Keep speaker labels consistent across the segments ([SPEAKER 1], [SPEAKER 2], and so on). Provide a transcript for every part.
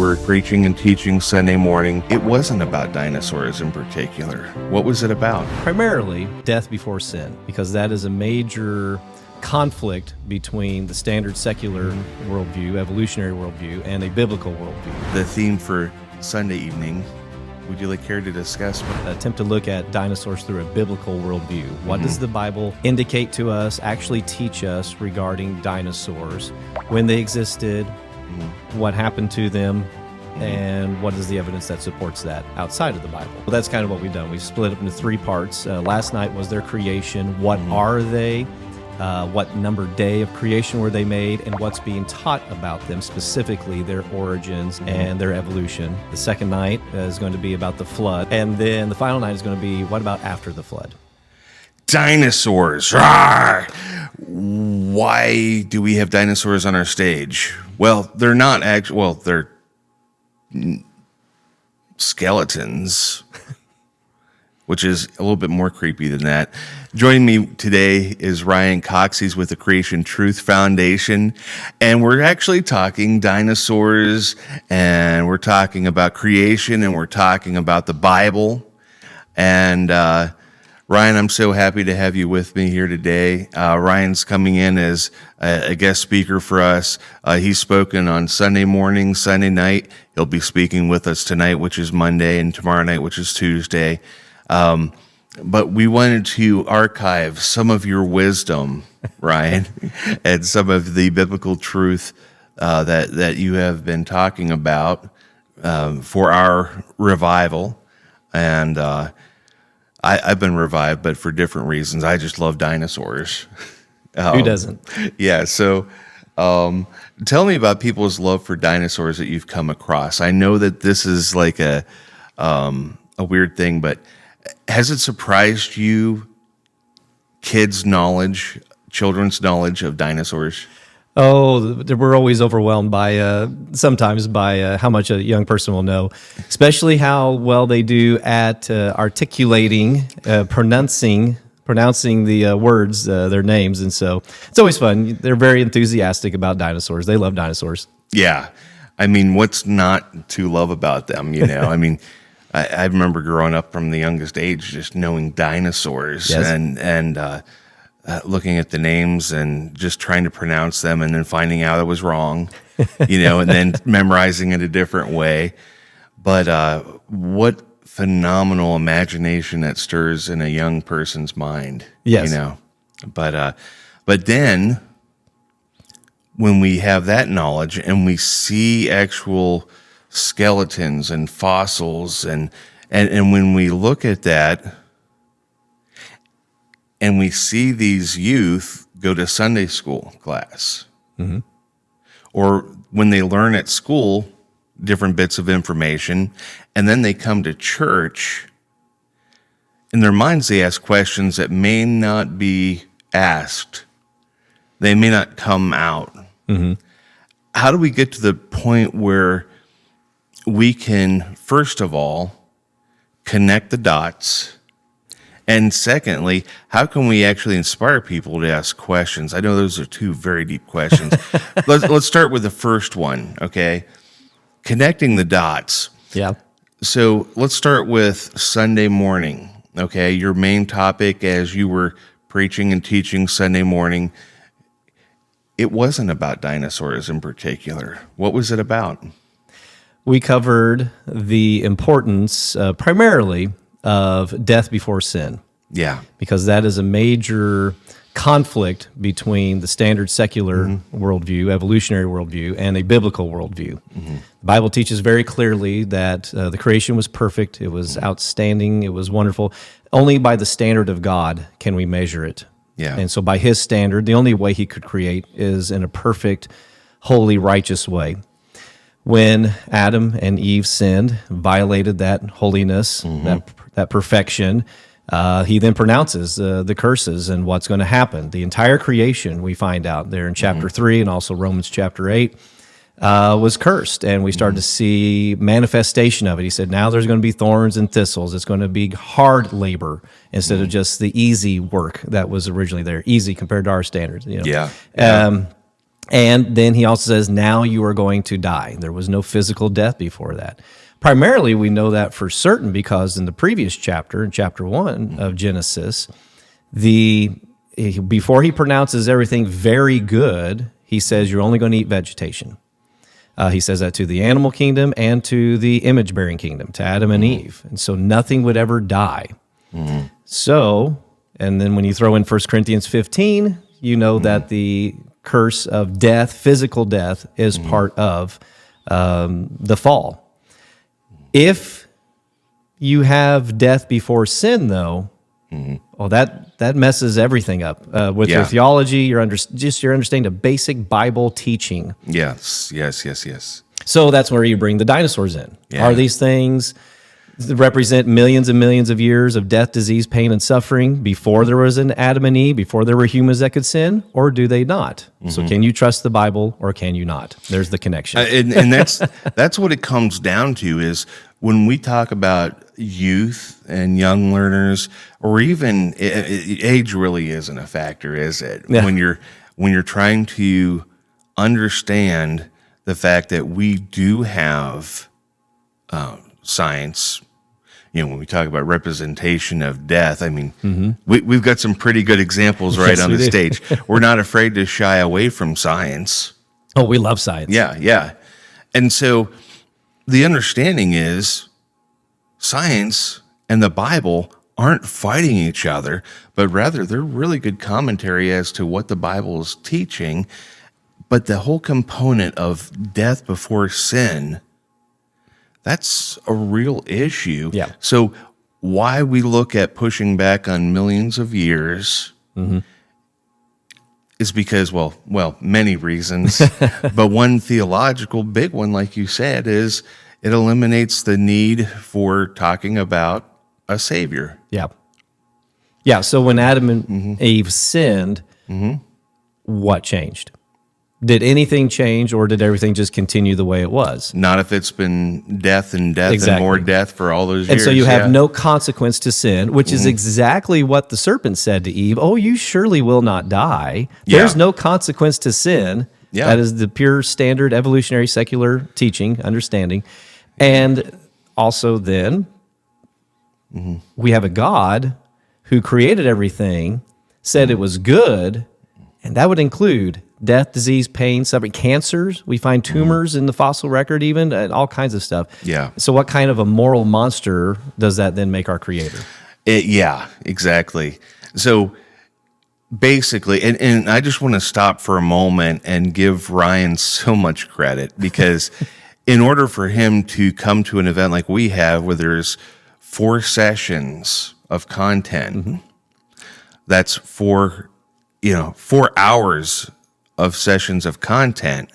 [SPEAKER 1] were preaching and teaching Sunday morning, it wasn't about dinosaurs in particular. What was it about?
[SPEAKER 2] Primarily, death before sin, because that is a major conflict between the standard secular worldview, evolutionary worldview, and a biblical worldview.
[SPEAKER 1] The theme for Sunday evening, would you care to discuss?
[SPEAKER 2] Attempt to look at dinosaurs through a biblical worldview. What does the Bible indicate to us, actually teach us regarding dinosaurs, when they existed, what happened to them, and what is the evidence that supports that outside of the Bible? Well, that's kind of what we've done. We've split up into 3 parts. Last night was their creation. What are they? What number day of creation were they made, and what's being taught about them, specifically their origins and their evolution. The second night is going to be about the flood, and then the final night is going to be what about after the flood?
[SPEAKER 1] Dinosaurs. Rawr! Why do we have dinosaurs on our stage? Well, they're not actually, well, they're skeletons, which is a little bit more creepy than that. Joining me today is Ryan Cox. He's with the Creation Truth Foundation, and we're actually talking dinosaurs, and we're talking about creation, and we're talking about the Bible. And Ryan, I'm so happy to have you with me here today. Ryan's coming in as a guest speaker for us. He's spoken on Sunday morning, Sunday night. He'll be speaking with us tonight, which is Monday, and tomorrow night, which is Tuesday. But we wanted to archive some of your wisdom, Ryan, and some of the biblical truth that you have been talking about for our revival. And I've been revived, but for different reasons. I just love dinosaurs.
[SPEAKER 2] Who doesn't?
[SPEAKER 1] Yeah, so tell me about people's love for dinosaurs that you've come across. I know that this is like a weird thing, but has it surprised you, children's knowledge of dinosaurs?
[SPEAKER 2] Oh, we're always overwhelmed by sometimes by how much a young person will know, especially how well they do at articulating, pronouncing the words, their names. And so it's always fun. They're very enthusiastic about dinosaurs. They love dinosaurs.
[SPEAKER 1] Yeah. I mean, what's not to love about them, I mean, I remember growing up from the youngest age, just knowing dinosaurs.
[SPEAKER 2] Yes.
[SPEAKER 1] and looking at the names and just trying to pronounce them, and then finding out I was wrong, and then memorizing it a different way. But what phenomenal imagination that stirs in a young person's mind.
[SPEAKER 2] Yes.
[SPEAKER 1] But then when we have that knowledge and we see actual skeletons and fossils, and when we look at that and we see these youth go to Sunday school class, or when they learn at school different bits of information, and then they come to church, in their minds they ask questions that may not be asked. They may not come out. How do we get to the point where we can, first of all, connect the dots? And secondly, how can we actually inspire people to ask questions? I know those are 2 very deep questions. Let's start with the first one, okay? Connecting the dots.
[SPEAKER 2] Yeah.
[SPEAKER 1] So let's start with Sunday morning, okay? Your main topic as you were preaching and teaching Sunday morning, it wasn't about dinosaurs in particular. What was it about?
[SPEAKER 2] We covered the importance primarily of death before sin.
[SPEAKER 1] Yeah.
[SPEAKER 2] Because that is a major conflict between the standard secular worldview, evolutionary worldview, and a biblical worldview. The Bible teaches very clearly that the creation was perfect, it was outstanding, it was wonderful. Only by the standard of God can we measure it.
[SPEAKER 1] Yeah.
[SPEAKER 2] And so by his standard, the only way he could create is in a perfect, holy, righteous way. When Adam and Eve sinned, violated that holiness, that perfection, he then pronounces the curses and what's going to happen. The entire creation, we find out there in chapter 3 and also Romans chapter 8, was cursed. And we started to see manifestation of it. He said, now there's going to be thorns and thistles. It's going to be hard labor instead of just the easy work that was originally there. Easy compared to our standards.
[SPEAKER 1] Yeah.
[SPEAKER 2] And then he also says, now you are going to die. There was no physical death before that. Primarily, we know that for certain because in the previous chapter, in chapter 1 of Genesis, before he pronounces everything very good, he says you're only going to eat vegetation. He says that to the animal kingdom and to the image-bearing kingdom, to Adam and Eve. And so nothing would ever die. So, and then when you throw in 1 Corinthians 15, you know that the curse of death, physical death, is part of the fall. If you have death before sin, though, well, that messes everything up with your theology, your understanding of basic Bible teaching.
[SPEAKER 1] Yes.
[SPEAKER 2] So that's where you bring the dinosaurs in.
[SPEAKER 1] Yeah.
[SPEAKER 2] Are these things that represent millions and millions of years of death, disease, pain, and suffering before there was an Adam and Eve, before there were humans that could sin, or do they not? So can you trust the Bible or can you not? There's the connection.
[SPEAKER 1] And that's what it comes down to is when we talk about youth and young learners, or even age really isn't a factor, is it?
[SPEAKER 2] Yeah.
[SPEAKER 1] When you're trying to understand the fact that we do have science. When we talk about representation of death, I mean, we've got some pretty good examples right on the stage. We're not afraid to shy away from science.
[SPEAKER 2] Oh, we love science.
[SPEAKER 1] Yeah. And so the understanding is science and the Bible aren't fighting each other, but rather they're really good commentary as to what the Bible is teaching. But the whole component of death before sin, that's a real issue.
[SPEAKER 2] Yeah.
[SPEAKER 1] So why we look at pushing back on millions of years is because, well, many reasons, but one theological big one, like you said, is it eliminates the need for talking about a savior.
[SPEAKER 2] Yeah. So when Adam and Eve sinned, what changed? Did anything change, or did everything just continue the way it was?
[SPEAKER 1] Not if it's been death and death
[SPEAKER 2] Exactly.
[SPEAKER 1] and more death for all those years.
[SPEAKER 2] And so you have no consequence to sin, which is exactly what the serpent said to Eve. Oh, you surely will not die. There's no consequence to sin. That is the pure standard evolutionary secular teaching, understanding. And also then, we have a God who created everything, said it was good, and that would include death, disease, pain, suffering, cancers. We find tumors in the fossil record even, and all kinds of stuff.
[SPEAKER 1] Yeah.
[SPEAKER 2] So what kind of a moral monster does that then make our creator?
[SPEAKER 1] Yeah, exactly. So basically, and I just want to stop for a moment and give Ryan so much credit because in order for him to come to an event like we have where there's 4 sessions of content, that's 4 hours of sessions of content.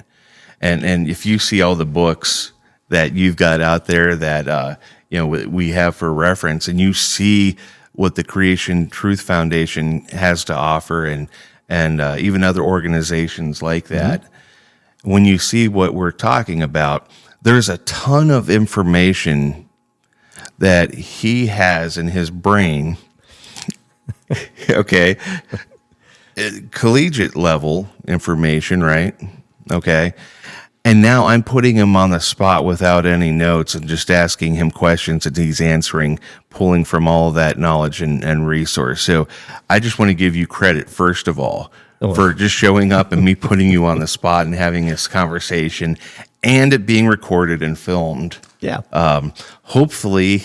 [SPEAKER 1] And if you see all the books that you've got out there that, we have for reference, and you see what the Creation Truth Foundation has to offer and even other organizations like that, when you see what we're talking about, there's a ton of information that he has in his brain, okay, collegiate level information, right? Okay. And now I'm putting him on the spot without any notes and just asking him questions that he's answering, pulling from all of that knowledge and resource. So I just want to give you credit, first of all, for just showing up and me putting you on the spot and having this conversation and it being recorded and filmed.
[SPEAKER 2] Yeah.
[SPEAKER 1] Hopefully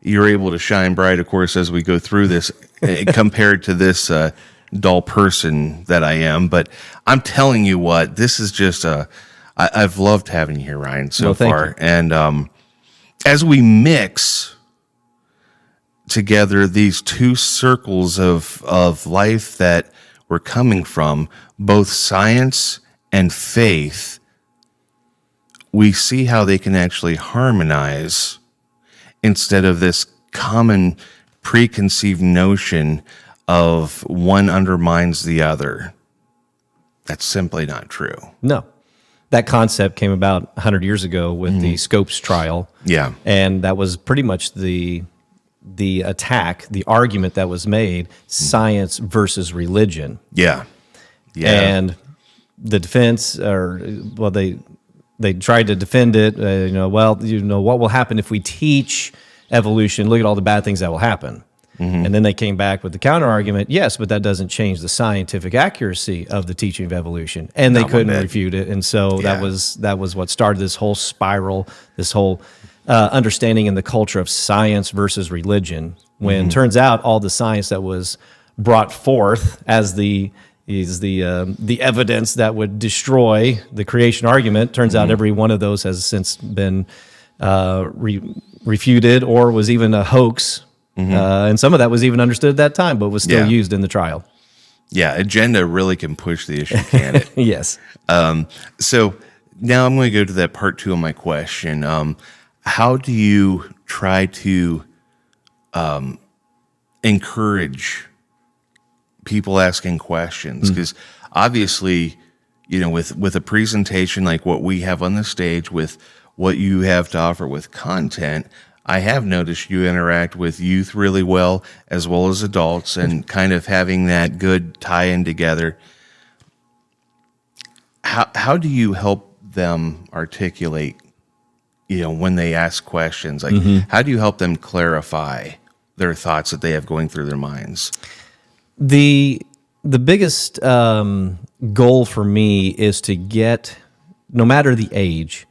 [SPEAKER 1] you're able to shine bright, of course, as we go through this compared to this dull person that I am. But I'm telling you what, this is just I've loved having you here, Ryan, so far.
[SPEAKER 2] You.
[SPEAKER 1] And as we mix together these 2 circles of life that we're coming from, both science and faith, we see how they can actually harmonize instead of this common preconceived notion of one undermines the other. That's simply not true.
[SPEAKER 2] No. That concept came about 100 years ago with the Scopes trial.
[SPEAKER 1] Yeah.
[SPEAKER 2] And that was pretty much the attack, the argument that was made, science versus religion.
[SPEAKER 1] Yeah. Yeah.
[SPEAKER 2] And the defense, they tried to defend it. What will happen if we teach evolution? Look at all the bad things that will happen. And then they came back with the counter argument, yes, but that doesn't change the scientific accuracy of the teaching of evolution. And they couldn't refute it. And so that was what started this whole spiral, this whole understanding in the culture of science versus religion, when turns out all the science that was brought forth as the evidence that would destroy the creation argument, turns out every one of those has since been refuted or was even a hoax. And some of that was even understood at that time, but was still used in the trial.
[SPEAKER 1] Yeah, agenda really can push the issue, can it?
[SPEAKER 2] Yes.
[SPEAKER 1] So now I'm going to go to that part 2 of my question. How do you try to encourage people asking questions? Because obviously, with a presentation like what we have on the stage, with what you have to offer with content, I have noticed you interact with youth really well as adults, and kind of having that good tie-in together. How do you help them articulate, when they ask questions? Like, how do you help them clarify their thoughts that they have going through their minds?
[SPEAKER 2] The biggest goal for me is to get, no matter the age,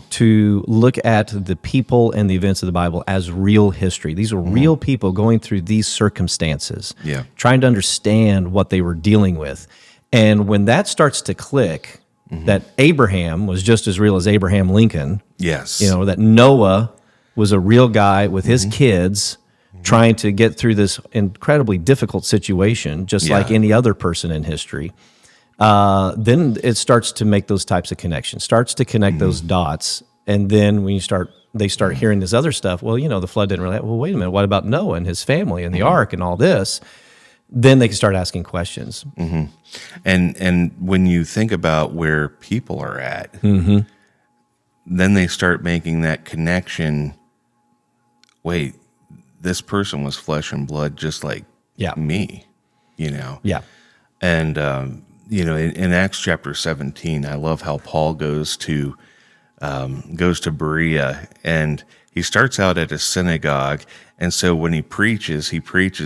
[SPEAKER 2] to look at the people and the events of the Bible as real history. These are real people going through these circumstances, trying to understand what they were dealing with. And when that starts to click, that Abraham was just as real as Abraham Lincoln.
[SPEAKER 1] Yes.
[SPEAKER 2] That Noah was a real guy with his kids trying to get through this incredibly difficult situation, just like any other person in history. Then it starts to make those types of connections, starts to connect those dots. And then when they start hearing this other stuff, well, the flood didn't really, well, wait a minute, what about Noah and his family and the ark and all this? Then they can start asking questions.
[SPEAKER 1] And when you think about where people are at, then they start making that connection. Wait, this person was flesh and blood just like me,
[SPEAKER 2] Yeah.
[SPEAKER 1] And, in Acts chapter 17, I love how Paul goes to Berea, and he starts out at a synagogue. And so when he preaches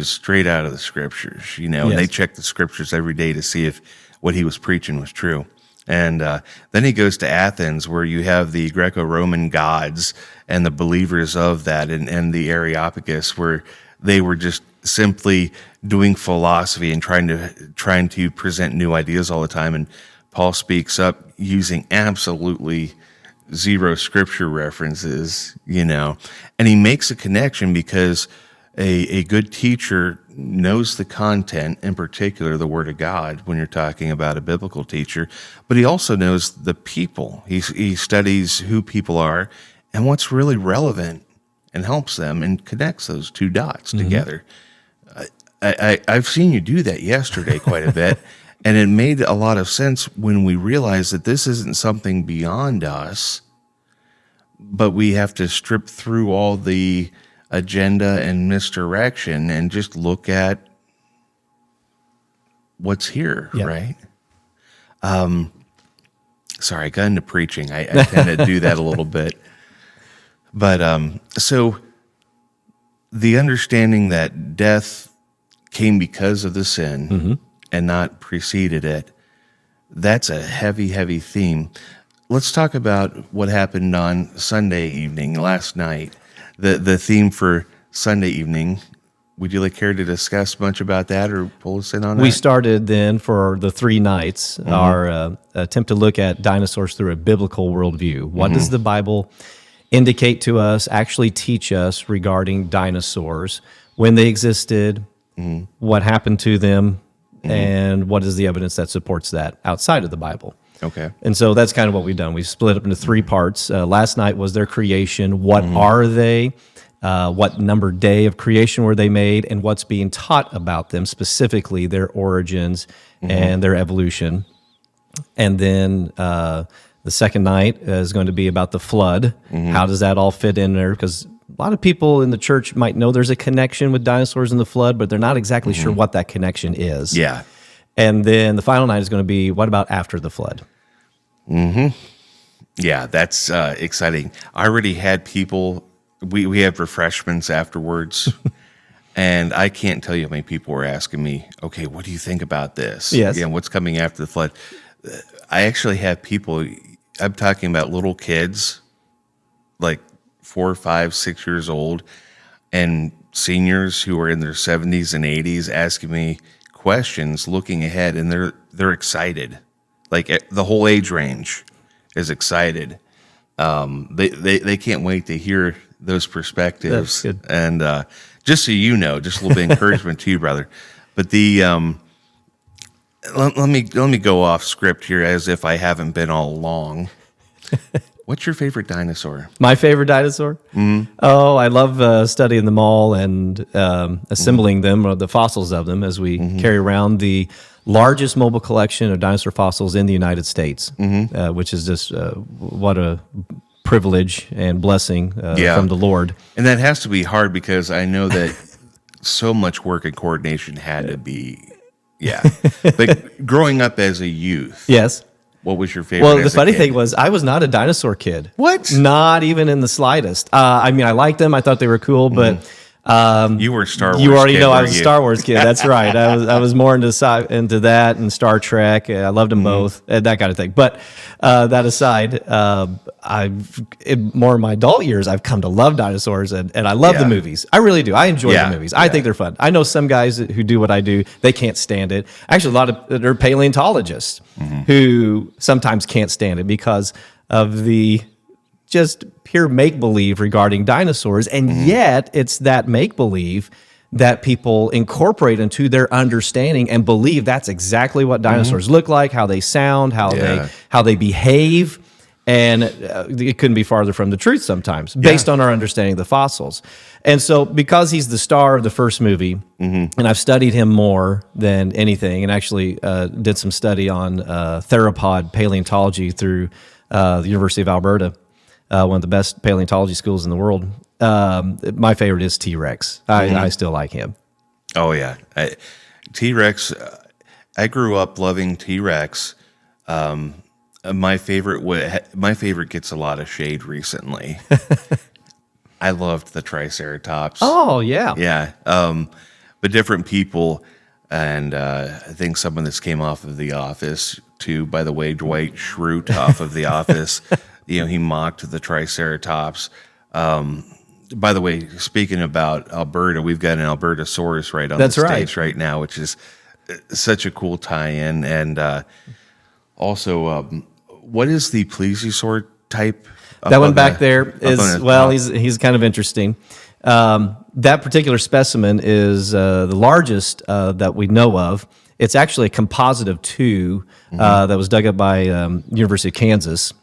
[SPEAKER 1] straight out of the scriptures, and they check the scriptures every day to see if what he was preaching was true. And then he goes to Athens, where you have the Greco-Roman gods and the believers of that, and the Areopagus, where they were just simply doing philosophy and trying to present new ideas all the time. And Paul speaks up using absolutely zero scripture references, and he makes a connection because a good teacher knows the content, in particular the Word of God, when you're talking about a biblical teacher, but he also knows the people. He studies who people are and what's really relevant and helps them and connects those two dots together. I've seen you do that yesterday quite a bit, and it made a lot of sense when we realized that this isn't something beyond us, but we have to strip through all the agenda and misdirection and just look at what's here, right? Sorry, I got into preaching. I tend to do that a little bit. But so the understanding that death came because of the sin and not preceded it, that's a heavy, heavy theme. Let's talk about what happened on Sunday evening, last night. The theme for Sunday evening. Would you care to discuss much about that or pull us in on that?
[SPEAKER 2] We started then for the 3 nights, our attempt to look at dinosaurs through a biblical worldview. What does the Bible indicate to us, actually teach us regarding dinosaurs, when they existed, what happened to them, and what is the evidence that supports that outside of the Bible?
[SPEAKER 1] Okay.
[SPEAKER 2] And so that's kind of what we've done. We've split up into 3 parts. Last night was their creation. What are they? What number day of creation were they made? And what's being taught about them, specifically their origins and their evolution. And then the second night is going to be about the flood. How does that all fit in there? Because a lot of people in the church might know there's a connection with dinosaurs and the flood, but they're not exactly sure what that connection is.
[SPEAKER 1] Yeah.
[SPEAKER 2] And then the final night is going to be, what about after the flood?
[SPEAKER 1] Yeah, that's exciting. I already had people. We have refreshments afterwards, and I can't tell you how many people were asking me, "Okay, what do you think about this?
[SPEAKER 2] Yes.
[SPEAKER 1] Yeah, what's coming after the flood?" I actually have people. I'm talking about little kids, like 4, 5, 6 years old, and seniors who are in their 70s and 80s asking me questions, looking ahead, and they're excited. Like the whole age range is excited. They can't wait to hear those perspectives.
[SPEAKER 2] That's good.
[SPEAKER 1] And just so you know, just a little bit of encouragement to you, brother. But let me go off script here as if I haven't been all along. What's your favorite dinosaur?
[SPEAKER 2] My favorite dinosaur? Oh, I love studying them all and assembling them, or the fossils of them, as we carry around the largest mobile collection of dinosaur fossils in the United States, which is just what a privilege and blessing from the Lord.
[SPEAKER 1] And that has to be hard because I know that so much work and coordination had to be, But growing up as a youth,
[SPEAKER 2] Yes.
[SPEAKER 1] what was your favorite?
[SPEAKER 2] Well, the
[SPEAKER 1] as a
[SPEAKER 2] funny
[SPEAKER 1] kid?
[SPEAKER 2] thing was, I was not a dinosaur kid.
[SPEAKER 1] What?
[SPEAKER 2] Not even in the slightest. I mean, I liked them. I thought they were cool, but
[SPEAKER 1] You were a Star Wars.
[SPEAKER 2] you already
[SPEAKER 1] kid,
[SPEAKER 2] know I
[SPEAKER 1] weren't
[SPEAKER 2] was a
[SPEAKER 1] you?
[SPEAKER 2] Star Wars kid. That's right. I was more into that and Star Trek. I loved them both, that kind of thing. But that aside, in more of my adult years, I've come to love dinosaurs, and I love the movies. I really do. I enjoy
[SPEAKER 1] Yeah,
[SPEAKER 2] the movies. I think they're fun. I know some guys who do what I do, they can't stand it. Actually, a lot of they're paleontologists who sometimes can't stand it because of the just pure make-believe regarding dinosaurs, and yet it's that make-believe that people incorporate into their understanding and believe that's exactly what dinosaurs look like, how they sound, how they behave, and it couldn't be farther from the truth sometimes, based on our understanding of the fossils. And so, because he's the star of the first movie, and I've studied him more than anything, and actually did some study on theropod paleontology through the University of Alberta, one of the best paleontology schools in the world. My favorite is T-Rex. I still like him.
[SPEAKER 1] Oh yeah, T-Rex. I grew up loving T-Rex. My favorite gets a lot of shade recently. I loved the Triceratops.
[SPEAKER 2] Oh yeah,
[SPEAKER 1] Yeah, but different people, and I think some of this came off of The Office too. By the way, Dwight Schrute off of The Office. He mocked the Triceratops. By the way, speaking about Alberta, we've got an Albertosaurus right on the stage right now, which is such a cool tie-in. And also, what is the plesiosaur type?
[SPEAKER 2] that one back there is he's kind of interesting. That particular specimen is the largest that we know of. It's actually a composite of two that was dug up by University of Kansas.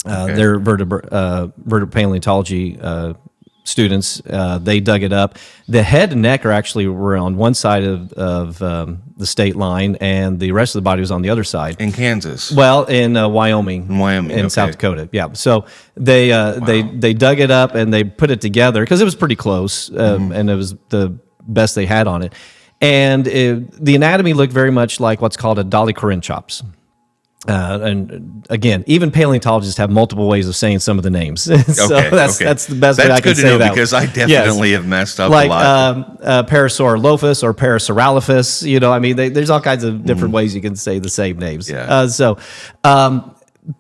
[SPEAKER 2] Their vertebrate paleontology students, they dug it up. The head and neck were on one side of the state line, and the rest of the body was on the other side.
[SPEAKER 1] In Kansas?
[SPEAKER 2] Well, in Wyoming. In South Dakota, yeah. So they dug it up and they put it together because it was pretty close, and it was the best they had on it. And the anatomy looked very much like what's called a dolichorinchops. And again, even paleontologists have multiple ways of saying some of the names. So that's the best way I can say that. That's good to know
[SPEAKER 1] because I definitely have messed up
[SPEAKER 2] like,
[SPEAKER 1] a lot.
[SPEAKER 2] Parasaurolophus or Parasaurolophus, there's all kinds of different ways you can say the same names.
[SPEAKER 1] Yeah.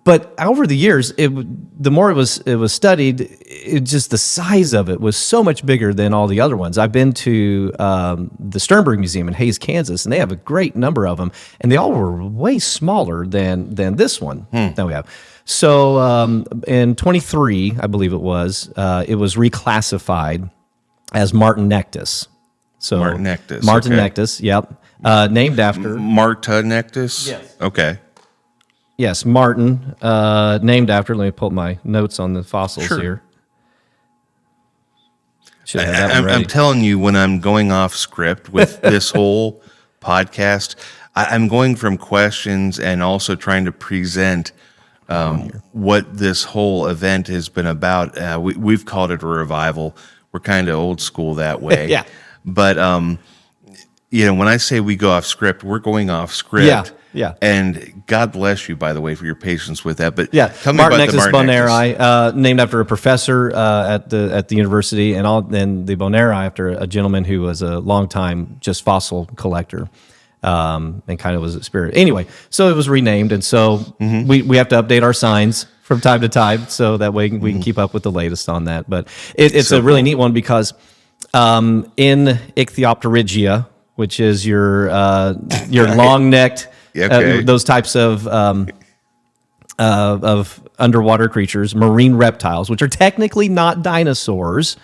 [SPEAKER 2] But over the years, the more it was studied, just the size of it was so much bigger than all the other ones. I've been to the Sternberg Museum in Hays, Kansas, and they have a great number of them, and they all were way smaller than this one that we have. So in 23, I believe it was reclassified as Martinectus. So Martinectus, yep, named after
[SPEAKER 1] Martinectus.
[SPEAKER 2] Yes.
[SPEAKER 1] Okay.
[SPEAKER 2] Yes, Martin, named after. Let me pull up my notes on the fossils here. Should have that one ready.
[SPEAKER 1] I'm telling you, when I'm going off script with this whole podcast, I'm going from questions and also trying to present what this whole event has been about. We've called it a revival. We're kind of old school that way.
[SPEAKER 2] Yeah.
[SPEAKER 1] But when I say we go off script, we're going off script.
[SPEAKER 2] Yeah, yeah.
[SPEAKER 1] And God bless you, by the way, for your patience with that. But
[SPEAKER 2] Yeah,
[SPEAKER 1] tell me about the Martinexus
[SPEAKER 2] boneri, named after a professor at the university, and the boneri after a gentleman who was a longtime just fossil collector, and kind of was a spirit. Anyway, so it was renamed, and so we have to update our signs from time to time, so that way we can keep up with the latest on that. But it's so a really neat one because in Ichthyopterygia, which is your long-necked. Okay. Those types of underwater creatures, marine reptiles, which are technically not dinosaurs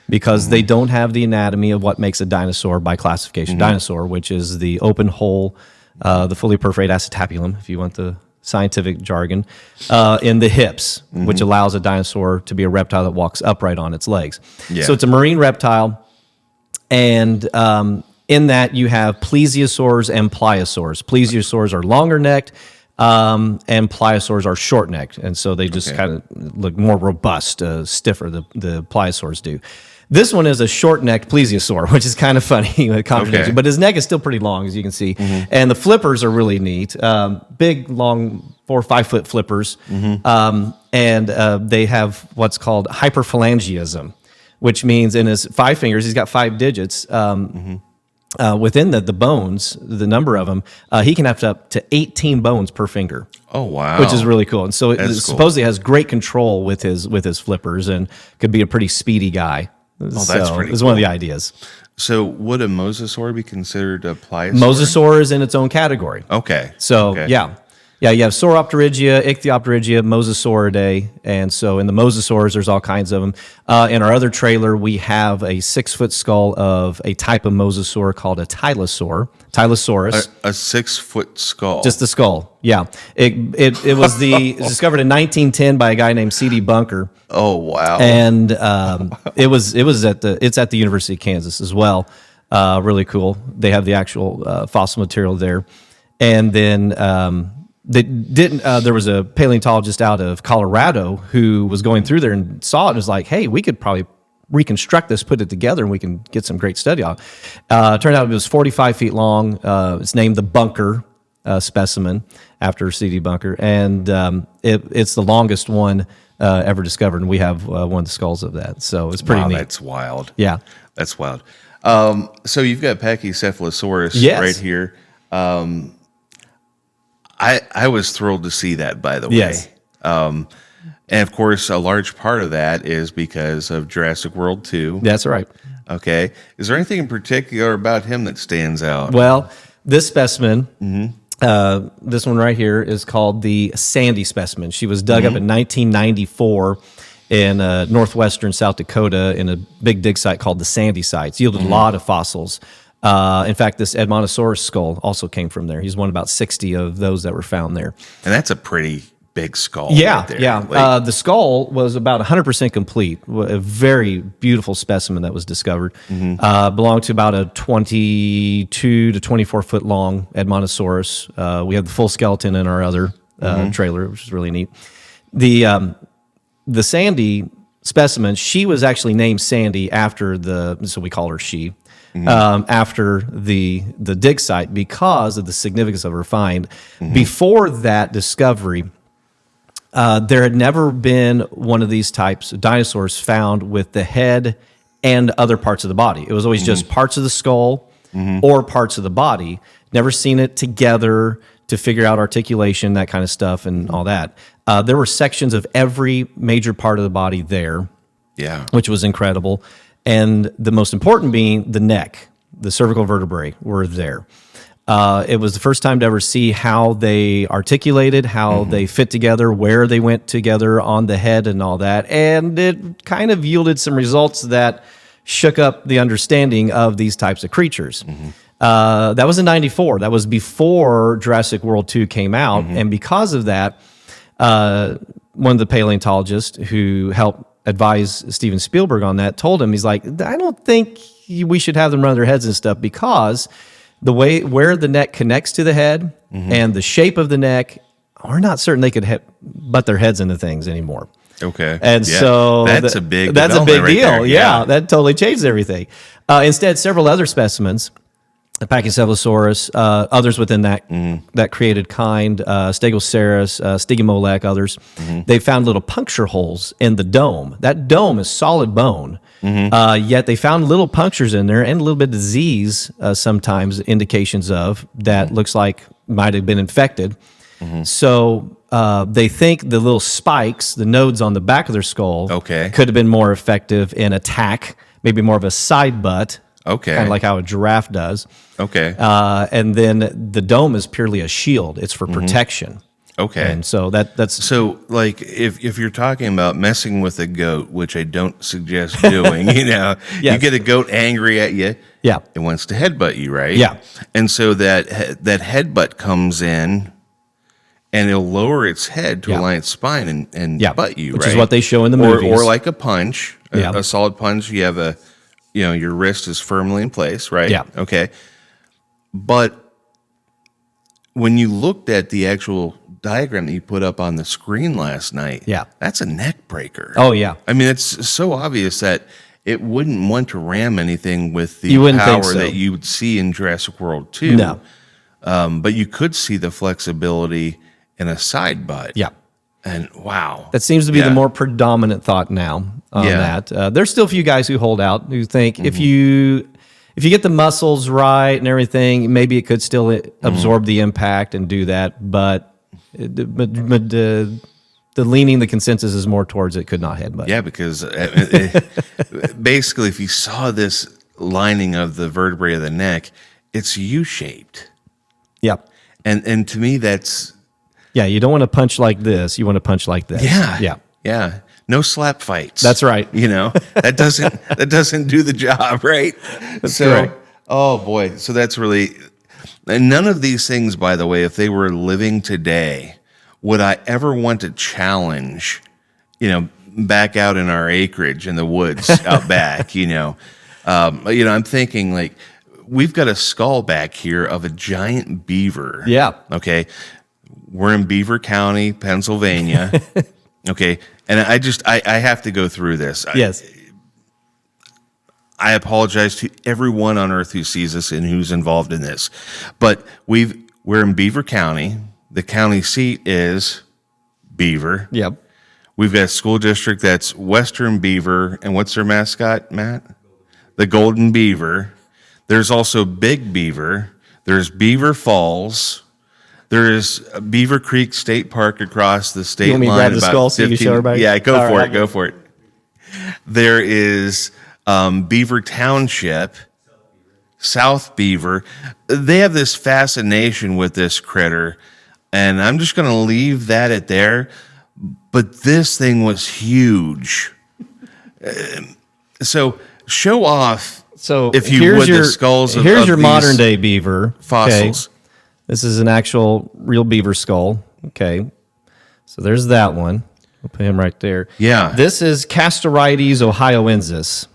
[SPEAKER 2] because they don't have the anatomy of what makes a dinosaur by classification. Dinosaur, which is the open hole, the fully perforated acetabulum, if you want the scientific jargon, in the hips, which allows a dinosaur to be a reptile that walks upright on its legs. Yeah. So it's a marine reptile, and in that, you have plesiosaurs and pliosaurs. Plesiosaurs are longer-necked, and pliosaurs are short-necked, and so they just kind of look more robust, stiffer, the pliosaurs do. This one is a short-necked plesiosaur, which is kind of funny, combination, but his neck is still pretty long, as you can see. And the flippers are really neat. Big, long, 4 or 5 foot flippers, and they have what's called hyperphalangism, which means in his 5 fingers, he's got 5 digits, within the bones, the number of them, he can have up to 18 bones per finger.
[SPEAKER 1] Oh wow!
[SPEAKER 2] Which is really cool. And so supposedly has great control with his flippers and could be a pretty speedy guy. Oh, that's pretty cool. It's one of the ideas.
[SPEAKER 1] So would a mosasaur be considered a pliosaur?
[SPEAKER 2] Mosasaur is in its own category.
[SPEAKER 1] Okay.
[SPEAKER 2] So yeah. Yeah, you have Sauropterygia, Ichthyopterygia, Mosasauridae, and so in the mosasaurs, there's all kinds of them. In our other trailer, we have a 6-foot skull of a type of mosasaur called a Tylosaurus.
[SPEAKER 1] A 6-foot skull?
[SPEAKER 2] Just the skull, yeah. It was discovered in 1910 by a guy named C.D. Bunker.
[SPEAKER 1] Oh, wow.
[SPEAKER 2] And it's at the University of Kansas as well. Really cool. They have the actual fossil material there. And then... there was a paleontologist out of Colorado who was going through there and saw it and was like, hey, we could probably reconstruct this, put it together, and we can get some great study on it. Turned out it was 45 feet long. It's named the Bunker specimen after C.D. Bunker, and it's the longest one ever discovered, and we have one of the skulls of that. So it's pretty neat.
[SPEAKER 1] That's wild.
[SPEAKER 2] Yeah.
[SPEAKER 1] That's wild. So you've got Pachycephalosaurus right here. I was thrilled to see that, by the way.
[SPEAKER 2] Yes.
[SPEAKER 1] And of course, a large part of that is because of Jurassic World 2.
[SPEAKER 2] That's right.
[SPEAKER 1] Okay. Is there anything in particular about him that stands out?
[SPEAKER 2] Well, this specimen, this one right here, is called the Sandy specimen. She was dug up in 1994 in northwestern South Dakota in a big dig site called the Sandy Sites. Yielded a lot of fossils. In fact, this Edmontosaurus skull also came from there. He's one of about 60 of those that were found there.
[SPEAKER 1] And that's a pretty big skull.
[SPEAKER 2] Yeah,
[SPEAKER 1] right there.
[SPEAKER 2] yeah. The skull was about 100% complete. A very beautiful specimen that was discovered. Belonged to about a 22 to 24 foot long Edmontosaurus. We have the full skeleton in our other trailer, which is really neat. The Sandy specimen, she was actually named Sandy after so we call her she. After the dig site because of the significance of her find. Before that discovery, there had never been one of these types of dinosaurs found with the head and other parts of the body. It was always just parts of the skull or parts of the body. Never seen it together to figure out articulation, that kind of stuff, and all that. There were sections of every major part of the body there, which was incredible. And the most important being the neck, the cervical vertebrae were there. It was the first time to ever see how they articulated, how they fit together, where they went together on the head and all that. And it kind of yielded some results that shook up the understanding of these types of creatures. That was in 94. That was before Jurassic World 2 came out. And because of that, one of the paleontologists who helped advise Steven Spielberg on that told him, he's like, I don't think we should have them run their heads and stuff because the way where the neck connects to the head and the shape of the neck, we're not certain they could butt their heads into things anymore.
[SPEAKER 1] Okay.
[SPEAKER 2] And so
[SPEAKER 1] that's a big
[SPEAKER 2] deal.
[SPEAKER 1] Right
[SPEAKER 2] yeah, that totally changed everything. Instead, several other specimens the Pachycephalosaurus, others within that created kind, Stegosaurus, Stygimolech, others. They found little puncture holes in the dome. That dome is solid bone, yet they found little punctures in there and a little bit of disease, sometimes indications of that looks like might have been infected. So they think the little spikes, the nodes on the back of their skull, could have been more effective in attack, maybe more of a side butt.
[SPEAKER 1] Okay.
[SPEAKER 2] Kind of like how a giraffe does.
[SPEAKER 1] Okay.
[SPEAKER 2] And then the dome is purely a shield. It's for protection.
[SPEAKER 1] Okay.
[SPEAKER 2] And so that's
[SPEAKER 1] So, like, if you're talking about messing with a goat, which I don't suggest doing, you get a goat angry at you.
[SPEAKER 2] Yeah.
[SPEAKER 1] It wants to headbutt you, right?
[SPEAKER 2] Yeah.
[SPEAKER 1] And so that headbutt comes in, and it'll lower its head to align its spine and butt you,
[SPEAKER 2] which
[SPEAKER 1] right?
[SPEAKER 2] is what they show in the movies.
[SPEAKER 1] Or like a punch, a solid punch. You have your wrist is firmly in place, right?
[SPEAKER 2] Yeah.
[SPEAKER 1] Okay. But when you looked at the actual diagram that you put up on the screen last night, that's a neck breaker.
[SPEAKER 2] Oh, yeah.
[SPEAKER 1] I mean, it's so obvious that it wouldn't want to ram anything with the
[SPEAKER 2] You wouldn't
[SPEAKER 1] power
[SPEAKER 2] think so.
[SPEAKER 1] that you would see in Jurassic World 2.
[SPEAKER 2] No.
[SPEAKER 1] But you could see the flexibility in a side butt.
[SPEAKER 2] Yeah.
[SPEAKER 1] And wow.
[SPEAKER 2] That seems to be the more predominant thought now on that. There's still a few guys who hold out, who think if you get the muscles right and everything, maybe it could still absorb the impact and do that. But the leaning, the consensus is more towards it could not headbutt.
[SPEAKER 1] Yeah, because basically, if you saw this lining of the vertebrae of the neck, it's U-shaped.
[SPEAKER 2] Yeah.
[SPEAKER 1] And to me, that's...
[SPEAKER 2] Yeah, you don't want to punch like this. You want to punch like this.
[SPEAKER 1] Yeah. No slap fights.
[SPEAKER 2] That's right.
[SPEAKER 1] That doesn't do the job, right?
[SPEAKER 2] That's correct.
[SPEAKER 1] Oh boy. So that's really, and none of these things, by the way, if they were living today, would I ever want to challenge, back out in our acreage in the woods out back, I'm thinking like, we've got a skull back here of a giant beaver.
[SPEAKER 2] Yeah.
[SPEAKER 1] Okay. We're in Beaver County, Pennsylvania. Okay. And I have to go through this.
[SPEAKER 2] Yes.
[SPEAKER 1] I apologize to everyone on earth who sees this and who's involved in this. But we're in Beaver County. The county seat is Beaver.
[SPEAKER 2] Yep.
[SPEAKER 1] We've got a school district that's Western Beaver. And what's their mascot, Matt? The Golden Beaver. There's also Big Beaver. There's Beaver Falls. There is Beaver Creek State Park across the state line.
[SPEAKER 2] You want me to grab the skull so you can show everybody?
[SPEAKER 1] Yeah, go for it. There is Beaver Township, South Beaver. They have this fascination with this critter, and I'm just going to leave that at there. But this thing was huge. So show off, if you would, the skulls of
[SPEAKER 2] here's your
[SPEAKER 1] these
[SPEAKER 2] modern day beaver
[SPEAKER 1] fossils.
[SPEAKER 2] Okay. This is an actual real beaver skull. Okay. So there's that one. We'll put him right there.
[SPEAKER 1] Yeah.
[SPEAKER 2] This is Castorites ohioensis.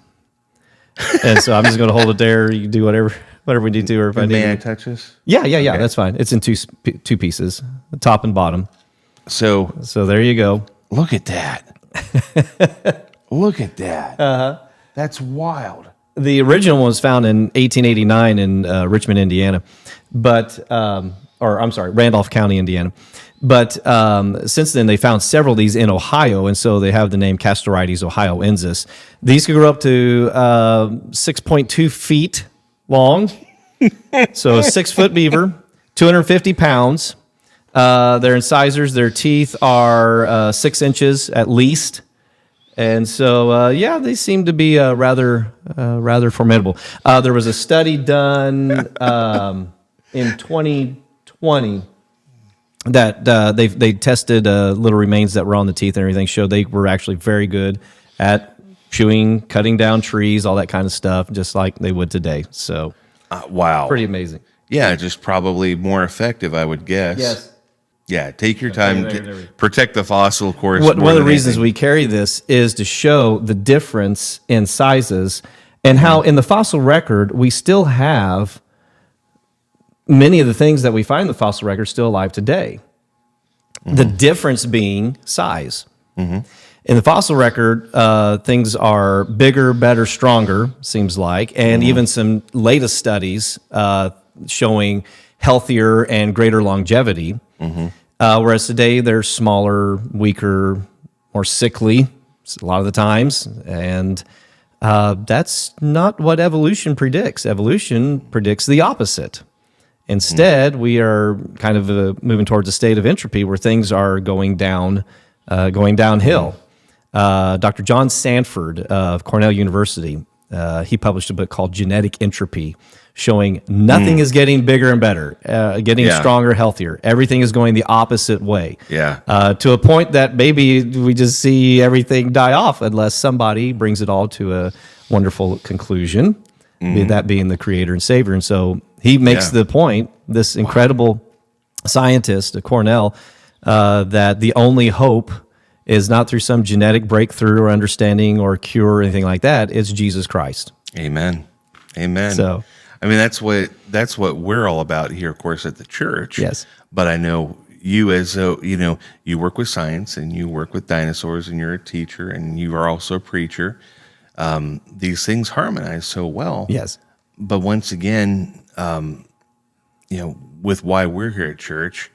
[SPEAKER 2] And so I'm just going to hold it there. You can do whatever we need to. Or if I need
[SPEAKER 1] May I
[SPEAKER 2] to.
[SPEAKER 1] touch this?
[SPEAKER 2] Yeah. Okay. That's fine. It's in two pieces, the top and bottom.
[SPEAKER 1] So
[SPEAKER 2] there you go.
[SPEAKER 1] Look at that. Look at that. Uh-huh. That's wild.
[SPEAKER 2] The original one was found in 1889 in Richmond, Indiana, Randolph County, Indiana. But since then, they found several of these in Ohio, and so they have the name Castorites ohioensis. These could grow up to 6.2 feet long, so a 6-foot beaver, 250 pounds. Their incisors, their teeth are 6 inches at least. And so, they seem to be rather formidable. There was a study done in 2020 that they tested little remains that were on the teeth and everything. Showed they were actually very good at chewing, cutting down trees, all that kind of stuff, just like they would today. So,
[SPEAKER 1] wow,
[SPEAKER 2] pretty amazing.
[SPEAKER 1] Yeah, just probably more effective, I would guess.
[SPEAKER 2] Yes.
[SPEAKER 1] Yeah, take your time to protect the fossil, of course.
[SPEAKER 2] One of the reasons we carry this is to show the difference in sizes and how in the fossil record we still have many of the things that we find in the fossil record still alive today. The difference being size. In the fossil record, things are bigger, better, stronger, seems like, and even some latest studies showing healthier and greater longevity. Whereas today they're smaller, weaker, more sickly a lot of the times, and that's not what evolution predicts. Evolution predicts the opposite. Instead, we are kind of moving towards a state of entropy where things are going downhill. Dr. John Sanford of Cornell University, he published a book called Genetic Entropy, showing nothing is getting bigger and better, getting stronger, healthier. Everything is going the opposite way. To a point that maybe we just see everything die off unless somebody brings it all to a wonderful conclusion, that being the creator and savior. And so he makes the point, this incredible scientist at Cornell, that the only hope is not through some genetic breakthrough or understanding or cure or anything like that. It's Jesus Christ.
[SPEAKER 1] Amen. Amen.
[SPEAKER 2] So,
[SPEAKER 1] I mean, that's what we're all about here, of course, at the church.
[SPEAKER 2] Yes.
[SPEAKER 1] But I know you you work with science and you work with dinosaurs and you're a teacher and you are also a preacher. These things harmonize so well.
[SPEAKER 2] Yes.
[SPEAKER 1] But once again, with why we're here at church,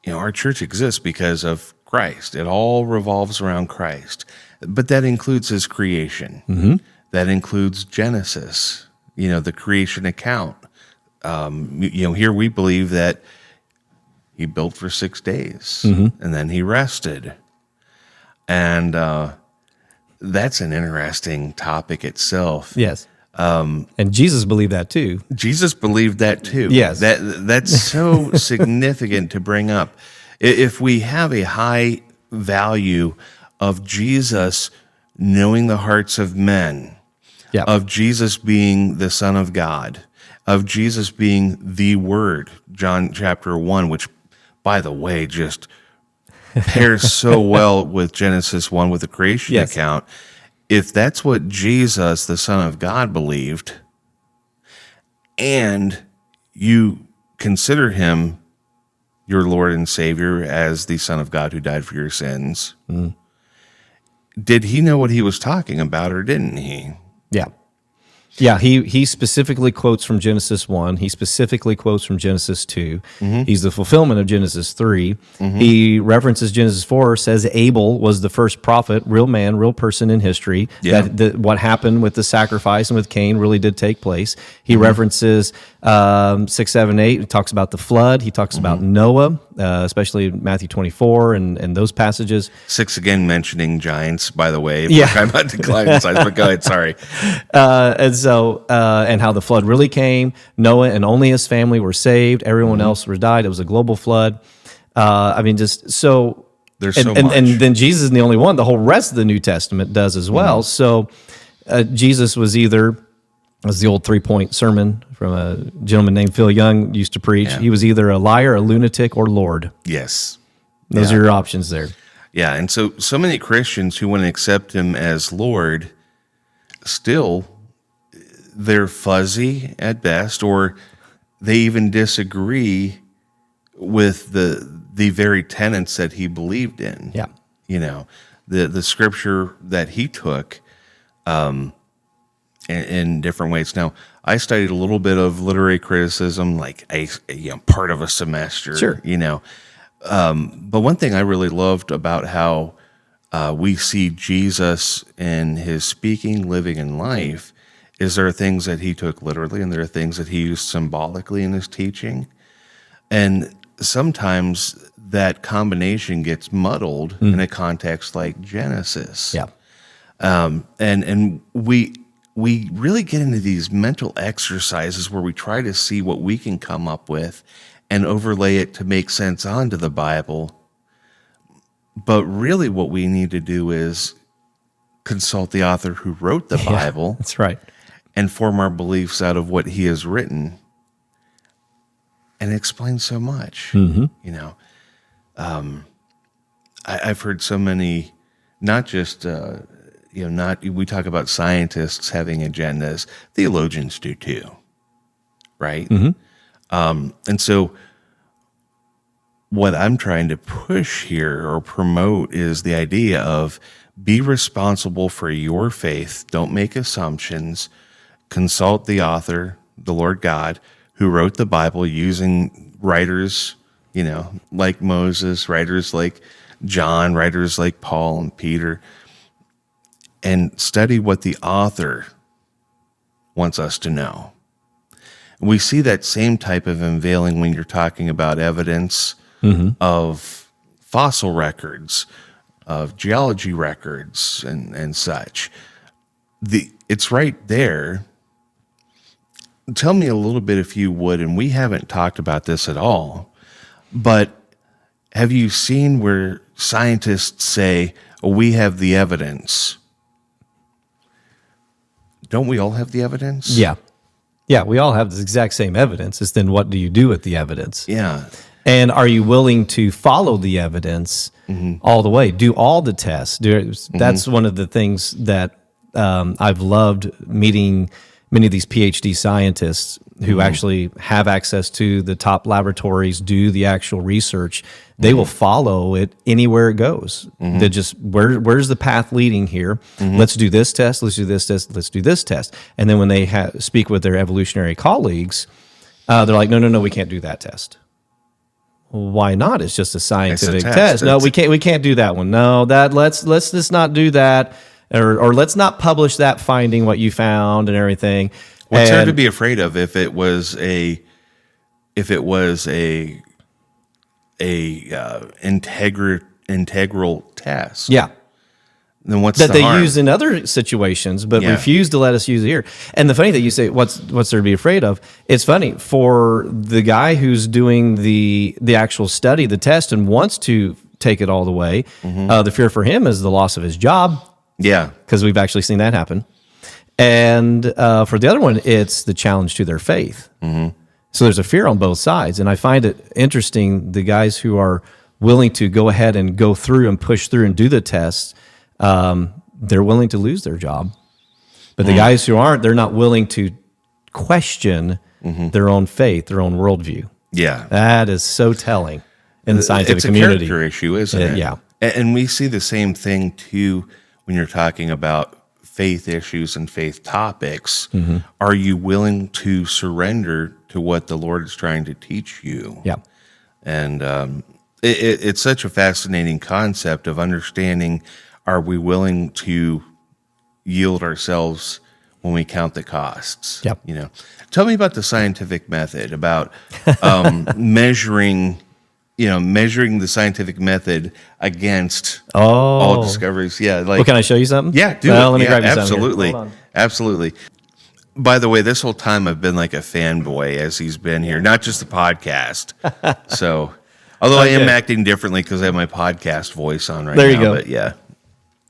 [SPEAKER 1] our church exists because of Christ. It all revolves around Christ. But that includes his creation. That includes Genesis, the creation account. Here we believe that he built for 6 days and then he rested. And that's an interesting topic itself.
[SPEAKER 2] Yes. And Jesus believed that too.
[SPEAKER 1] Jesus believed that too.
[SPEAKER 2] Yes.
[SPEAKER 1] That's so significant to bring up. If we have a high value of Jesus knowing the hearts of men, of Jesus being the Son of God, of Jesus being the Word, John chapter 1, which, by the way, just pairs so well with Genesis 1 with the creation account. If that's what Jesus, the Son of God, believed, and you consider him your Lord and Savior as the Son of God who died for your sins, did he know what he was talking about or didn't he?
[SPEAKER 2] Yeah. Yeah, he specifically quotes from Genesis 1. He specifically quotes from Genesis 2. He's the fulfillment of Genesis 3. He references Genesis 4, says Abel was the first prophet, real man, real person in history. That what happened with the sacrifice and with Cain really did take place. He references 6, 7, 8. He talks about the flood. He talks about Noah, especially Matthew 24 and those passages.
[SPEAKER 1] 6 again mentioning giants, by the way. I'm about to decline in size, but go ahead, sorry. And how the flood really came. Noah and only his family were saved. Everyone else was died. It was a global flood. Just so. There's so
[SPEAKER 2] much.
[SPEAKER 1] And
[SPEAKER 2] then Jesus is the only one. The whole rest of the New Testament does as well. So Jesus was as the old 3-point sermon from a gentleman named Phil Young used to preach. He was either a liar, a lunatic, or Lord.
[SPEAKER 1] Yes.
[SPEAKER 2] Those are your options there.
[SPEAKER 1] Yeah, and so many Christians who want to accept him as Lord, still, they're fuzzy at best, or they even disagree with the very tenets that he believed in.
[SPEAKER 2] Yeah.
[SPEAKER 1] The scripture that he took in different ways. Now, I studied a little bit of literary criticism, like a part of a semester.
[SPEAKER 2] Sure.
[SPEAKER 1] But one thing I really loved about how we see Jesus in his speaking, living, and life is there are things that he took literally and there are things that he used symbolically in his teaching. And sometimes that combination gets muddled in a context like Genesis.
[SPEAKER 2] Yeah.
[SPEAKER 1] And we really get into these mental exercises where we try to see what we can come up with and overlay it to make sense onto the Bible. But really what we need to do is consult the author who wrote the Bible.
[SPEAKER 2] That's right.
[SPEAKER 1] And form our beliefs out of what he has written. And it explains so much. I've heard so many, not just, we talk about scientists having agendas, theologians do too, right? And so what I'm trying to push here or promote is the idea of be responsible for your faith. Don't make assumptions. Consult the author, the Lord God, who wrote the Bible using writers, like Moses, writers like John, writers like Paul and Peter, and study what the author wants us to know. We see that same type of unveiling when you're talking about evidence of fossil records, of geology records, and such. It's right there. Tell me a little bit, if you would, and we haven't talked about this at all, but have you seen where scientists say, we have the evidence? Don't we all have the evidence?
[SPEAKER 2] Yeah. Yeah, we all have the exact same evidence. It's then what do you do with the evidence?
[SPEAKER 1] Yeah.
[SPEAKER 2] And are you willing to follow the evidence all the way? Do all the tests. That's one of the things that I've loved meeting many of these PhD scientists who actually have access to the top laboratories, do the actual research. They will follow it anywhere it goes. They just, where's the path leading here? Let's do this test, let's do this test, let's do this test. And then when they speak with their evolutionary colleagues, they're like, no, we can't do that test. Well, why not? It's just a scientific test. No, we can't do that one. No, let's just not do that. Or let's not publish that finding, what you found and everything.
[SPEAKER 1] What's there to be afraid of if it was a integral test?
[SPEAKER 2] Yeah.
[SPEAKER 1] Then what's
[SPEAKER 2] that
[SPEAKER 1] the
[SPEAKER 2] they
[SPEAKER 1] harm?
[SPEAKER 2] use in other situations, but refuse to let us use it here. And the funny that you say, what's there to be afraid of? It's funny for the guy who's doing the actual study, the test, and wants to take it all the way. The fear for him is the loss of his job.
[SPEAKER 1] Yeah,
[SPEAKER 2] because we've actually seen that happen. And for the other one, it's the challenge to their faith. So there's a fear on both sides. And I find it interesting, the guys who are willing to go ahead and go through and push through and do the tests, they're willing to lose their job. But the guys who aren't, they're not willing to question their own faith, their own worldview.
[SPEAKER 1] Yeah.
[SPEAKER 2] That is so telling in the scientific community.
[SPEAKER 1] It's a character issue, isn't it?
[SPEAKER 2] Yeah.
[SPEAKER 1] And we see the same thing, too, when you're talking about faith issues and faith topics. Are you willing to surrender to what the Lord is trying to teach you?
[SPEAKER 2] Yeah.
[SPEAKER 1] And it's such a fascinating concept of understanding, are we willing to yield ourselves when we count the costs?
[SPEAKER 2] Yep.
[SPEAKER 1] Tell me about the scientific method, about measuring the scientific method against all discoveries. Yeah.
[SPEAKER 2] Well, can I show you something?
[SPEAKER 1] Yeah,
[SPEAKER 2] let me grab you
[SPEAKER 1] absolutely.
[SPEAKER 2] something.
[SPEAKER 1] Absolutely. By the way, this whole time I've been like a fanboy as he's been here, not just the podcast. So, although I am acting differently because I have my podcast voice on right now.
[SPEAKER 2] There you go.
[SPEAKER 1] But yeah.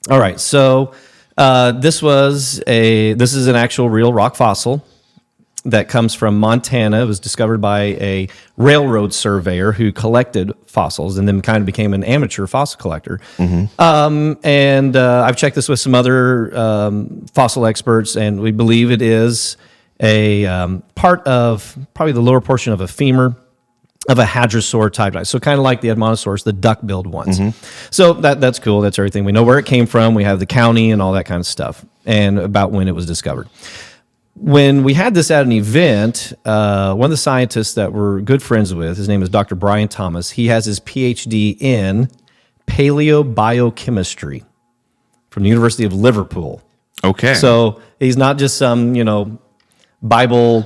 [SPEAKER 2] All right. So this is an actual real rock fossil that comes from Montana. It was discovered by a railroad surveyor who collected fossils and then kind of became an amateur fossil collector. And I've checked this with some other fossil experts, and we believe it is a part of probably the lower portion of a femur of a hadrosaur type. So kind of like the Edmontosaurus, the duck-billed ones. So that's cool. That's everything. We know where it came from. We have the county and all that kind of stuff, and about when it was discovered. When we had this at an event, one of the scientists that we're good friends with, his name is Dr. Brian Thomas. He has his PhD in paleobiochemistry from the University of Liverpool.
[SPEAKER 1] Okay.
[SPEAKER 2] So he's not just some, Bible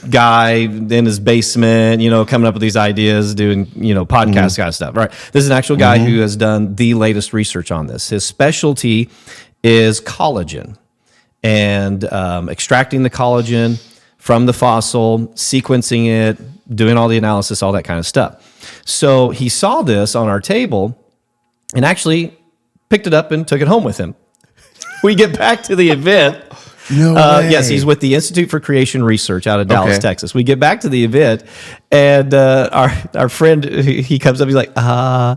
[SPEAKER 2] guy in his basement, coming up with these ideas, doing, podcast kind of stuff. Right. This is an actual guy who has done the latest research on this. His specialty is collagen. And extracting the collagen from the fossil, sequencing it, doing all the analysis, all that kind of stuff. So he saw this on our table and actually picked it up and took it home with him. We get back to the event.
[SPEAKER 1] No way.
[SPEAKER 2] Yes, he's with the Institute for Creation Research out of Dallas, Texas. We get back to the event, and our friend, he comes up, he's like, I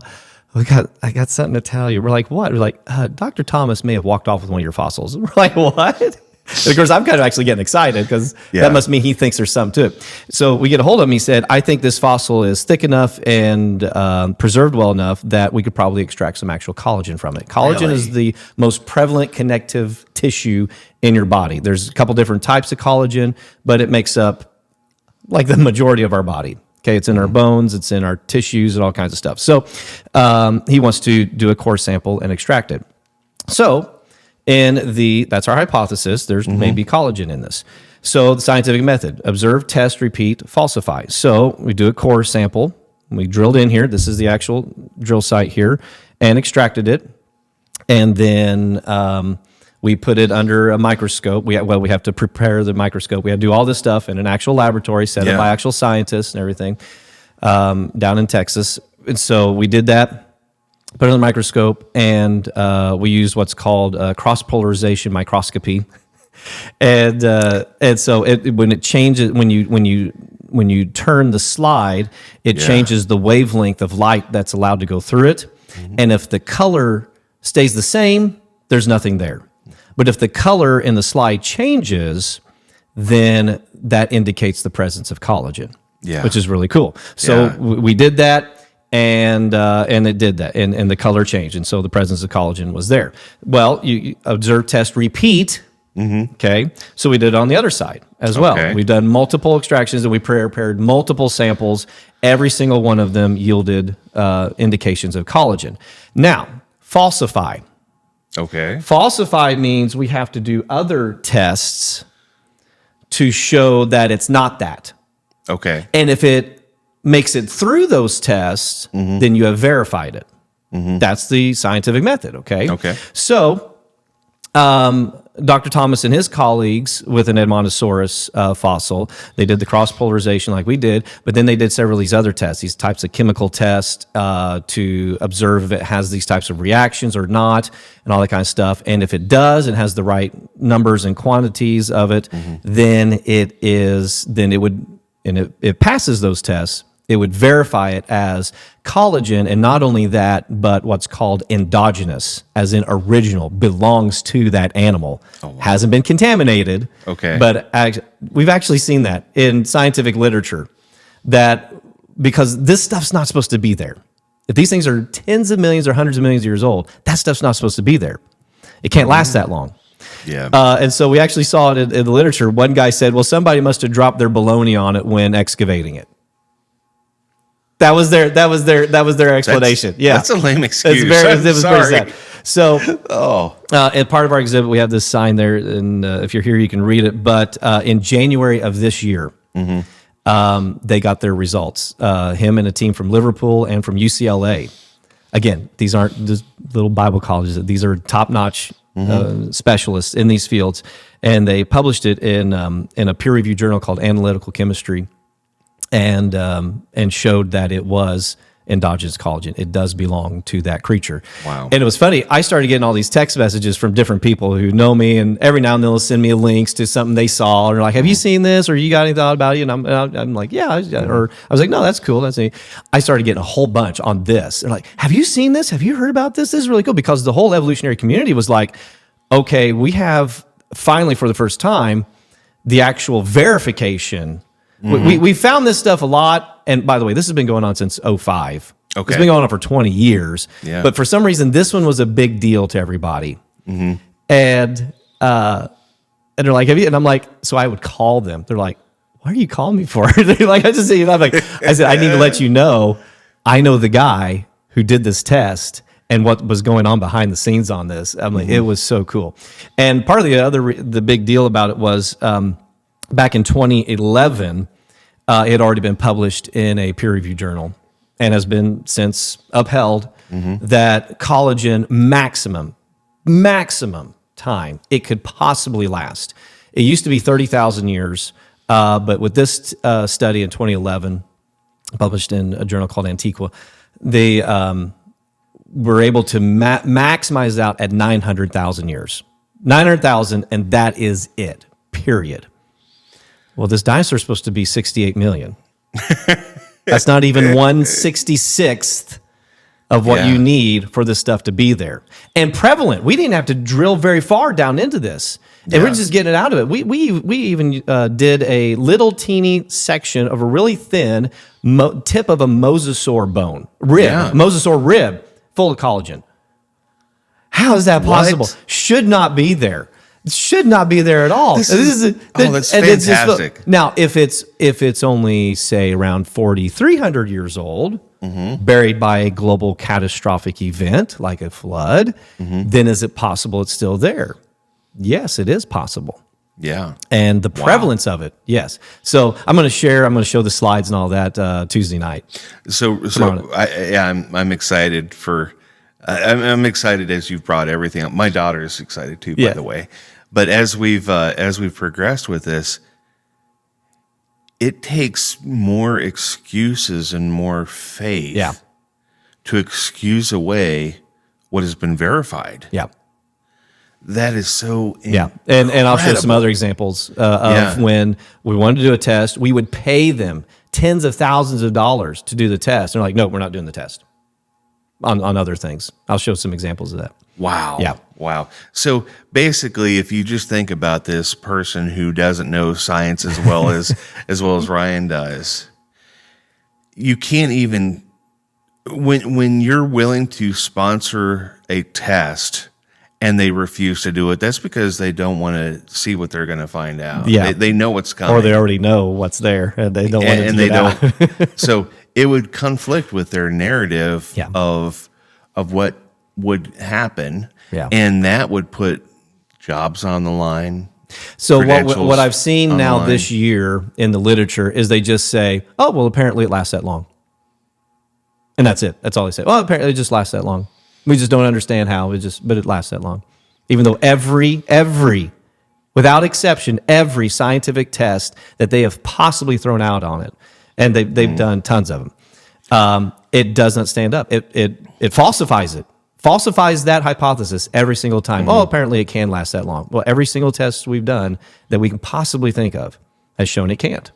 [SPEAKER 2] got something to tell you. We're like, what? We're like, Dr. Thomas may have walked off with one of your fossils. We're like, what? And of course, I'm kind of actually getting excited because
[SPEAKER 1] Yeah.
[SPEAKER 2] that must mean he thinks there's something to it. So we get a hold of him. He said, I think this fossil is thick enough and preserved well enough that we could probably extract some actual collagen from it. Collagen
[SPEAKER 1] Really?
[SPEAKER 2] is the most prevalent connective tissue in your body. There's a couple different types of collagen, but it makes up like the majority of our body. Okay, it's in our bones, it's in our tissues, and all kinds of stuff. So he wants to do a core sample and extract it. So that's our hypothesis. There's maybe collagen in this. So the scientific method: observe, test, repeat, falsify. So we do a core sample. We drilled in here. This is the actual drill site here, and extracted it. And then we put it under a microscope. We have to prepare the microscope. We have to do all this stuff in an actual laboratory set up by actual scientists and everything down in Texas. And so we did that. Put it on the microscope, and we used what's called cross-polarization microscopy, and so when it changes, when you turn the slide, it changes the wavelength of light that's allowed to go through it, and if the color stays the same, there's nothing there. But if the color in the slide changes, then that indicates the presence of collagen, which is really cool. So we did that. And it did that, and the color changed, and so the presence of collagen was there. Well, you observe, test, repeat. Okay, so we did it on the other side as well.
[SPEAKER 1] Okay.
[SPEAKER 2] We've done multiple extractions, and we prepared multiple samples. Every single one of them yielded indications of collagen. Now, falsify.
[SPEAKER 1] Okay.
[SPEAKER 2] Falsify means we have to do other tests to show that it's not that.
[SPEAKER 1] Okay.
[SPEAKER 2] And if it makes it through those tests, then you have verified it. That's the scientific method, okay?
[SPEAKER 1] Okay.
[SPEAKER 2] So Dr. Thomas and his colleagues with an Edmontosaurus fossil, they did the cross-polarization like we did, but then they did several of these other tests, these types of chemical tests to observe if it has these types of reactions or not, and all that kind of stuff. And if it does, it has the right numbers and quantities of it, then it passes those tests. It would verify it as collagen, and not only that, but what's called endogenous, as in original, belongs to that animal. Hasn't been contaminated.
[SPEAKER 1] Okay.
[SPEAKER 2] But we've actually seen that in scientific literature, that because this stuff's not supposed to be there. If these things are tens of millions or hundreds of millions of years old, that stuff's not supposed to be there. It can't last that long.
[SPEAKER 1] Yeah.
[SPEAKER 2] And so we actually saw it in the literature. One guy said, well, somebody must have dropped their baloney on it when excavating it. That was their explanation.
[SPEAKER 1] That's a lame excuse.
[SPEAKER 2] It was
[SPEAKER 1] sorry.
[SPEAKER 2] pretty sad. So, and part of our exhibit, we have this sign there, and if you're here, you can read it. But in January of this year, they got their results. Him and a team from Liverpool and from UCLA. Again, these aren't just little Bible colleges. These are top-notch specialists in these fields, and they published it in a peer-reviewed journal called Analytical Chemistry. And showed that it was endogenous collagen. It does belong to that creature.
[SPEAKER 1] Wow.
[SPEAKER 2] And it was funny. I started getting all these text messages from different people who know me, and every now and then they'll send me links to something they saw, and they're like, have you seen this, or you got any thought about it? And I'm like, yeah. Or I was like, no, that's cool. That's neat. I started getting a whole bunch on this. They're like, have you seen this? Have you heard about this? This is really cool, because the whole evolutionary community was like, okay, we have finally, for the first time, the actual verification. We found this stuff a lot, and by the way, this has been going on since 2005. Okay. It's been going on for 20 years, but for some reason, this one was a big deal to everybody. And they're like, have you? And I'm like, so I would call them. They're like, what are you calling me for? They're like, I said, I need to let you know, I know the guy who did this test and what was going on behind the scenes on this. I'm like, it was so cool. And part of the big deal about it was, back in 2011, it had already been published in a peer-reviewed journal and has been since upheld that collagen maximum time it could possibly last. It used to be 30,000 years, but with this study in 2011, published in a journal called Antiqua, they were able to maximize out at 900,000 years. 900,000, and that is it, period. Well, this dinosaur is supposed to be 68 million. That's not even 1/66th of what
[SPEAKER 1] Yeah.
[SPEAKER 2] you need for this stuff to be there. And prevalent. We didn't have to drill very far down into this. And we're just getting it out of it. We even did a little teeny section of a really thin tip of a mosasaur bone, mosasaur rib, full of collagen. How is that possible?
[SPEAKER 1] What?
[SPEAKER 2] Should not be there. Should not be there at all.
[SPEAKER 1] That's fantastic.
[SPEAKER 2] Now, if it's only say around 4,300 years old, buried by a global catastrophic event like a flood, then is it possible it's still there? Yes, it is possible.
[SPEAKER 1] Yeah.
[SPEAKER 2] And the prevalence of it, yes. So I'm going to show the slides and all that Tuesday night.
[SPEAKER 1] I'm excited for. I'm excited as you've brought everything up. My daughter is excited too, by the way. But as we've progressed with this, it takes more excuses and more faith to excuse away what has been verified.
[SPEAKER 2] Yeah.
[SPEAKER 1] That is so
[SPEAKER 2] and I'll show some other examples of when we wanted to do a test, we would pay them tens of thousands of dollars to do the test. And they're like, no, we're not doing the test on other things. I'll show some examples of that.
[SPEAKER 1] Wow.
[SPEAKER 2] Yeah.
[SPEAKER 1] Wow. So basically, if you just think about this person who doesn't know science as well as Ryan does, you can't even when you're willing to sponsor a test and they refuse to do it, that's because they don't want to see what they're going to find out.
[SPEAKER 2] Yeah.
[SPEAKER 1] They know what's coming.
[SPEAKER 2] Or they already know what's there and they don't want it to get out.
[SPEAKER 1] So it would conflict with their narrative
[SPEAKER 2] Yeah.
[SPEAKER 1] of what would happen.
[SPEAKER 2] Yeah.
[SPEAKER 1] And that would put jobs on the line.
[SPEAKER 2] So what
[SPEAKER 1] credentials
[SPEAKER 2] I've seen
[SPEAKER 1] on the
[SPEAKER 2] now
[SPEAKER 1] line.
[SPEAKER 2] this year in the literature is they just say, oh, well, apparently it lasts that long. And that's it. That's all they say. Well, apparently it just lasts that long. We just don't understand how, but it lasts that long. Even though every, without exception, every scientific test that they have possibly thrown out on it, and they've done tons of them, it does not stand up. It falsifies it. Falsifies that hypothesis every single time. Oh, apparently it can last that long. Well, every single test we've done that we can possibly think of has shown it can't.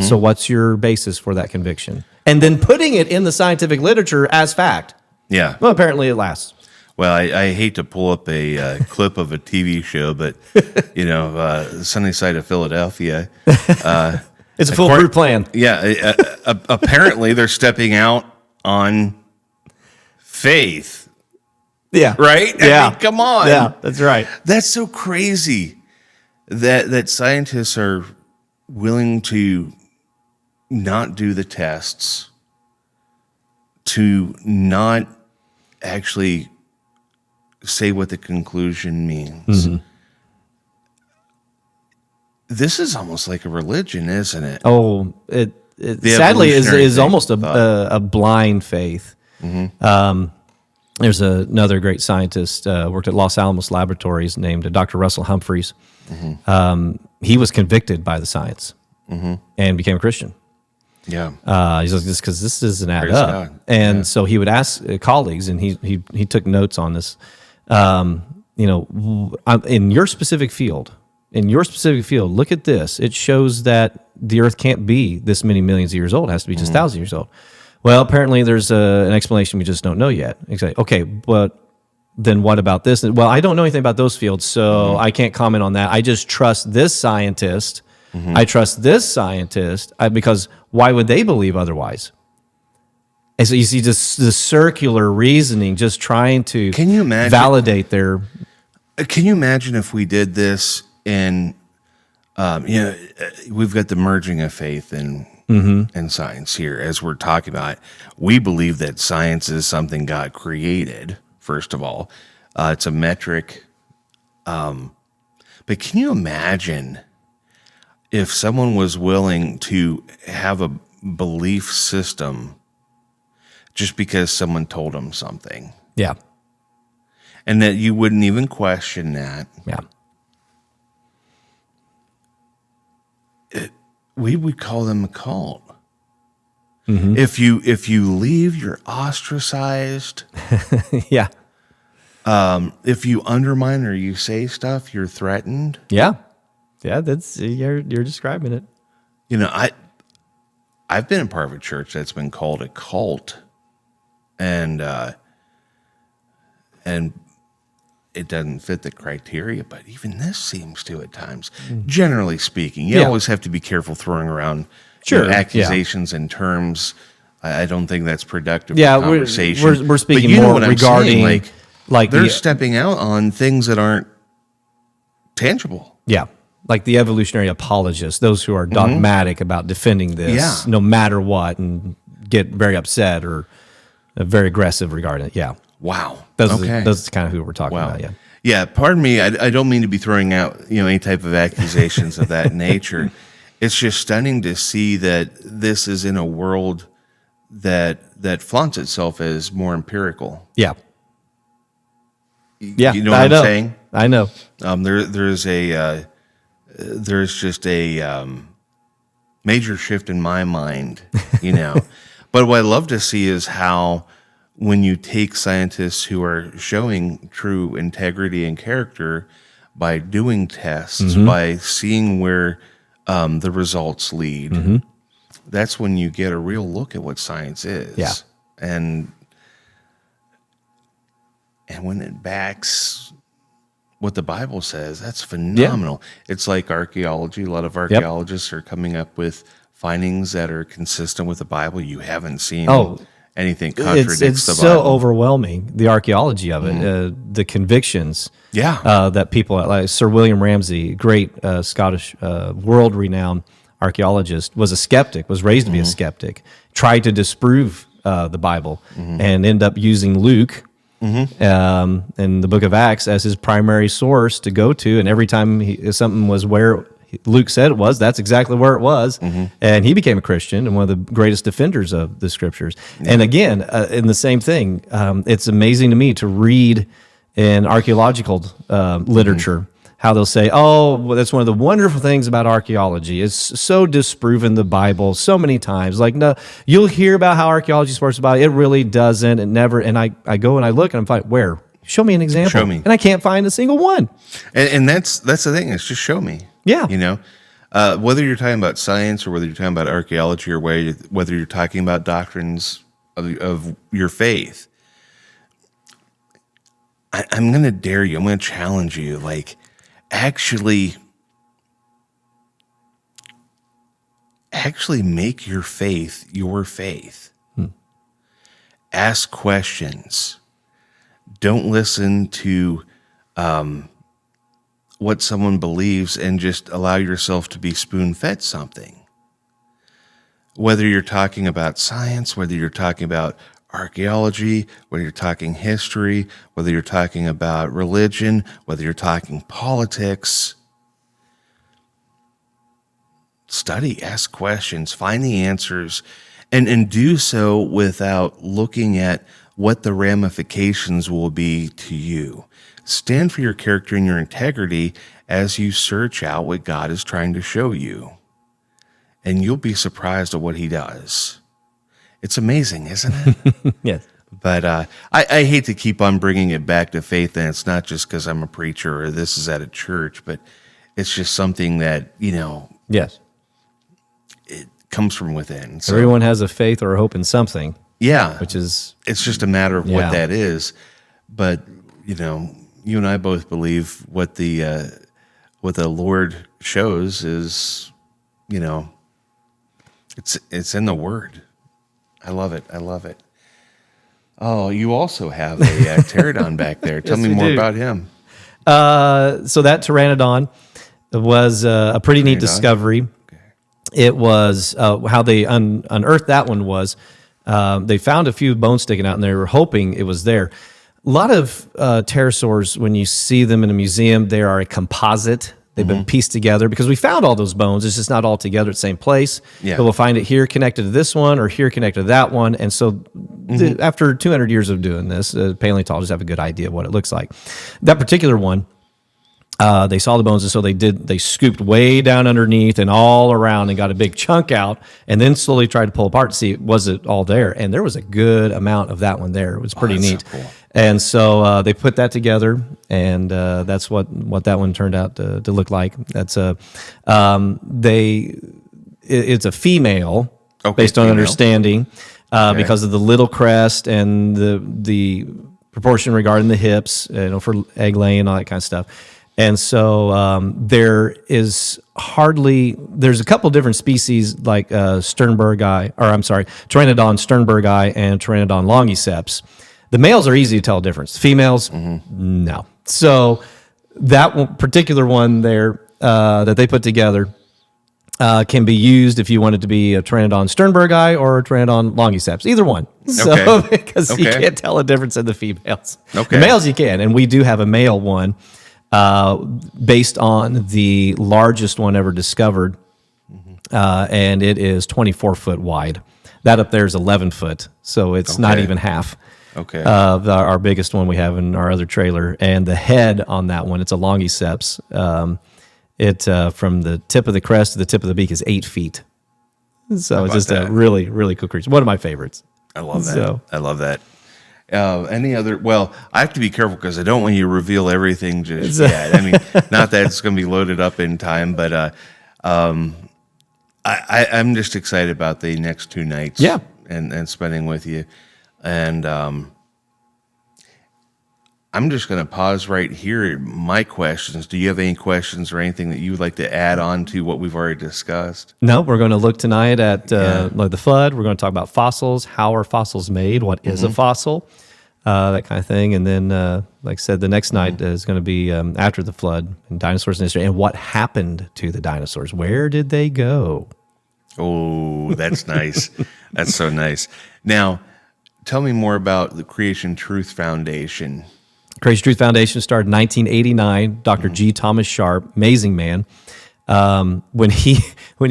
[SPEAKER 2] So what's your basis for that conviction? And then putting it in the scientific literature as fact.
[SPEAKER 1] Yeah.
[SPEAKER 2] Well, apparently it lasts.
[SPEAKER 1] Well, I hate to pull up a clip of a TV show, but Sunny Side of Philadelphia.
[SPEAKER 2] It's a foolproof plan.
[SPEAKER 1] Yeah. Apparently, they're stepping out on faith.
[SPEAKER 2] Yeah.
[SPEAKER 1] Right?
[SPEAKER 2] Yeah.
[SPEAKER 1] I mean, come on.
[SPEAKER 2] Yeah, that's right.
[SPEAKER 1] That's so crazy that scientists are willing to not do the tests, to not actually say what the conclusion means. This is almost like a religion, isn't it?
[SPEAKER 2] Oh, it
[SPEAKER 1] The
[SPEAKER 2] sadly
[SPEAKER 1] evolutionary
[SPEAKER 2] is
[SPEAKER 1] thing,
[SPEAKER 2] almost a blind faith. There's another great scientist worked at Los Alamos Laboratories named Dr. Russell Humphreys. He was convicted by the science and became a Christian.
[SPEAKER 1] Yeah.
[SPEAKER 2] He's like, just because this doesn't add
[SPEAKER 1] Praise
[SPEAKER 2] up.
[SPEAKER 1] God.
[SPEAKER 2] And so he would ask colleagues, and he took notes on this. In your specific field, look at this. It shows that the Earth can't be this many millions of years old. It has to be just thousands of years old. Well, apparently there's an explanation we just don't know yet. Exactly. Okay, but then what about this? Well, I don't know anything about those fields, so I can't comment on that. I just trust this scientist. I trust this scientist because why would they believe otherwise? And so you see just the circular reasoning, just trying to
[SPEAKER 1] Can you imagine?
[SPEAKER 2] validate their.
[SPEAKER 1] Can you imagine if we did this in, we've got the merging of faith and science here as we're talking about it. We believe that science is something God created, first of all. It's a metric. But can you imagine if someone was willing to have a belief system just because someone told them something?
[SPEAKER 2] Yeah.
[SPEAKER 1] And that you wouldn't even question that.
[SPEAKER 2] Yeah.
[SPEAKER 1] We would call them a cult. If you leave, you're ostracized.
[SPEAKER 2] Yeah.
[SPEAKER 1] If you undermine or you say stuff, you're threatened.
[SPEAKER 2] Yeah. Yeah. That's you're describing it.
[SPEAKER 1] I've been a part of a church that's been called a cult, and it doesn't fit the criteria, but even this seems to at times. Generally speaking, you always have to be careful throwing around accusations and terms. I don't think that's productive for conversation.
[SPEAKER 2] We're speaking
[SPEAKER 1] but you know
[SPEAKER 2] more
[SPEAKER 1] what I'm
[SPEAKER 2] regarding
[SPEAKER 1] saying? Like they're stepping out on things that aren't tangible.
[SPEAKER 2] Yeah, like the evolutionary apologists, those who are dogmatic about defending this no matter what, and get very upset or very aggressive regarding it. Yeah.
[SPEAKER 1] Wow.
[SPEAKER 2] That's kind of who we're talking about. Yeah.
[SPEAKER 1] Yeah. Pardon me. I don't mean to be throwing out any type of accusations of that nature. It's just stunning to see that this is in a world that flaunts itself as more empirical.
[SPEAKER 2] Yeah. Yeah.
[SPEAKER 1] You know what I'm saying?
[SPEAKER 2] I know.
[SPEAKER 1] There's just a major shift in my mind, But what I love to see is how, when you take scientists who are showing true integrity and character by doing tests, by seeing where the results lead, that's when you get a real look at what science is.
[SPEAKER 2] Yeah.
[SPEAKER 1] And when it backs what the Bible says, that's phenomenal. Yeah. It's like archaeology. A lot of archaeologists are coming up with findings that are consistent with the Bible. You haven't seen anything contradicts the Bible.
[SPEAKER 2] It's so overwhelming, the archaeology of it, the convictions that people, like Sir William Ramsay, great Scottish world-renowned archaeologist, was a skeptic, was raised to be a skeptic, tried to disprove the Bible, and ended up using Luke in the book of Acts as his primary source to go to, and every time something was where Luke said it was, that's exactly where it was, and he became a Christian and one of the greatest defenders of the Scriptures. Yeah. And again, in the same thing, it's amazing to me to read in archaeological literature how they'll say, "Oh, well, that's one of the wonderful things about archaeology. It's so disproven the Bible so many times. Like, no, you'll hear about how archaeology supports the Bible. It really doesn't. It never." And I go and I look and I'm like, "Where? Show me an example."
[SPEAKER 1] Show me.
[SPEAKER 2] And I can't find a single one.
[SPEAKER 1] And that's the thing. It's just show me.
[SPEAKER 2] Yeah.
[SPEAKER 1] Whether you're talking about science or whether you're talking about archaeology or whether you're talking about doctrines of your faith, I'm going to dare you. I'm going to challenge you. Like, actually make your faith your faith. Ask questions. Don't listen to what someone believes and just allow yourself to be spoon-fed something. Whether you're talking about science, whether you're talking about archaeology, whether you're talking history, whether you're talking about religion, whether you're talking politics, study, ask questions, find the answers, and do so without looking at what the ramifications will be to you. Stand for your character and your integrity as you search out what God is trying to show you. And you'll be surprised at what he does. It's amazing, isn't it?
[SPEAKER 2] Yes.
[SPEAKER 1] But I hate to keep on bringing it back to faith, and it's not just because I'm a preacher or this is at a church, but it's just something that,
[SPEAKER 2] Yes.
[SPEAKER 1] it comes from within. So,
[SPEAKER 2] everyone has a faith or a hope in something.
[SPEAKER 1] Yeah.
[SPEAKER 2] It's
[SPEAKER 1] just a matter of what that is. But, you and I both believe what the Lord shows is, it's in the Word. I love it. Oh, you also have a pterodon back there. Tell me more about him.
[SPEAKER 2] So that pteranodon was a pretty neat discovery. Okay. It was how they unearthed that one was they found a few bones sticking out, and they were hoping it was there. A lot of pterosaurs, when you see them in a museum, they are a composite. They've been pieced together because we found all those bones. It's just not all together at the same place. Yeah. But we'll find it here connected to this one or here connected to that one. And so after 200 years of doing this, paleontologists have a good idea of what it looks like. That particular one, they saw the bones, and so they scooped way down underneath and all around and got a big chunk out, and then slowly tried to pull apart to see, was it all there? And there was a good amount of that one there. It was pretty neat. So cool. And so they put that together, and that's what that one turned out to look like. That's it's a female, based on understanding. because of the little crest and the proportion regarding the hips, for egg laying and all that kind of stuff. And so there's a couple different species like Pteranodon sternbergi and Pteranodon longiceps. The males are easy to tell the difference. Females, no. So that particular one there that they put together can be used if you want it to be a Pteranodon sternbergi or a Pteranodon longiceps, either one. So because you can't tell a difference in the females. The males you can, and we do have a male one based on the largest one ever discovered, and it is 24 foot wide. That up there is 11 foot, so it's not even half. Our biggest one we have in our other trailer, and the head on that one, it's a longiceps. It from the tip of the crest to the tip of the beak is 8 feet. So it's just a really, really cool creature. One of my favorites.
[SPEAKER 1] I love that. I love that. Any other? Well, I have to be careful because I don't want you to reveal everything just yet. I mean, not that it's going to be loaded up in time, but I'm just excited about the next 2 nights.
[SPEAKER 2] Yeah.
[SPEAKER 1] And spending with you. And I'm just going to pause right here. My questions. Do you have any questions or anything that you would like to add on to what we've already discussed?
[SPEAKER 2] No, we're going to look tonight at the flood. We're going to talk about fossils. How are fossils made? What is a fossil? That kind of thing. And then, like I said, the next night is going to be after the flood and dinosaurs in history and what happened to the dinosaurs. Where did they go?
[SPEAKER 1] Oh, that's nice. That's so nice. Now, tell me more about the Creation Truth Foundation.
[SPEAKER 2] Creation Truth Foundation started in 1989. Dr. G. Thomas Sharp, amazing man. When he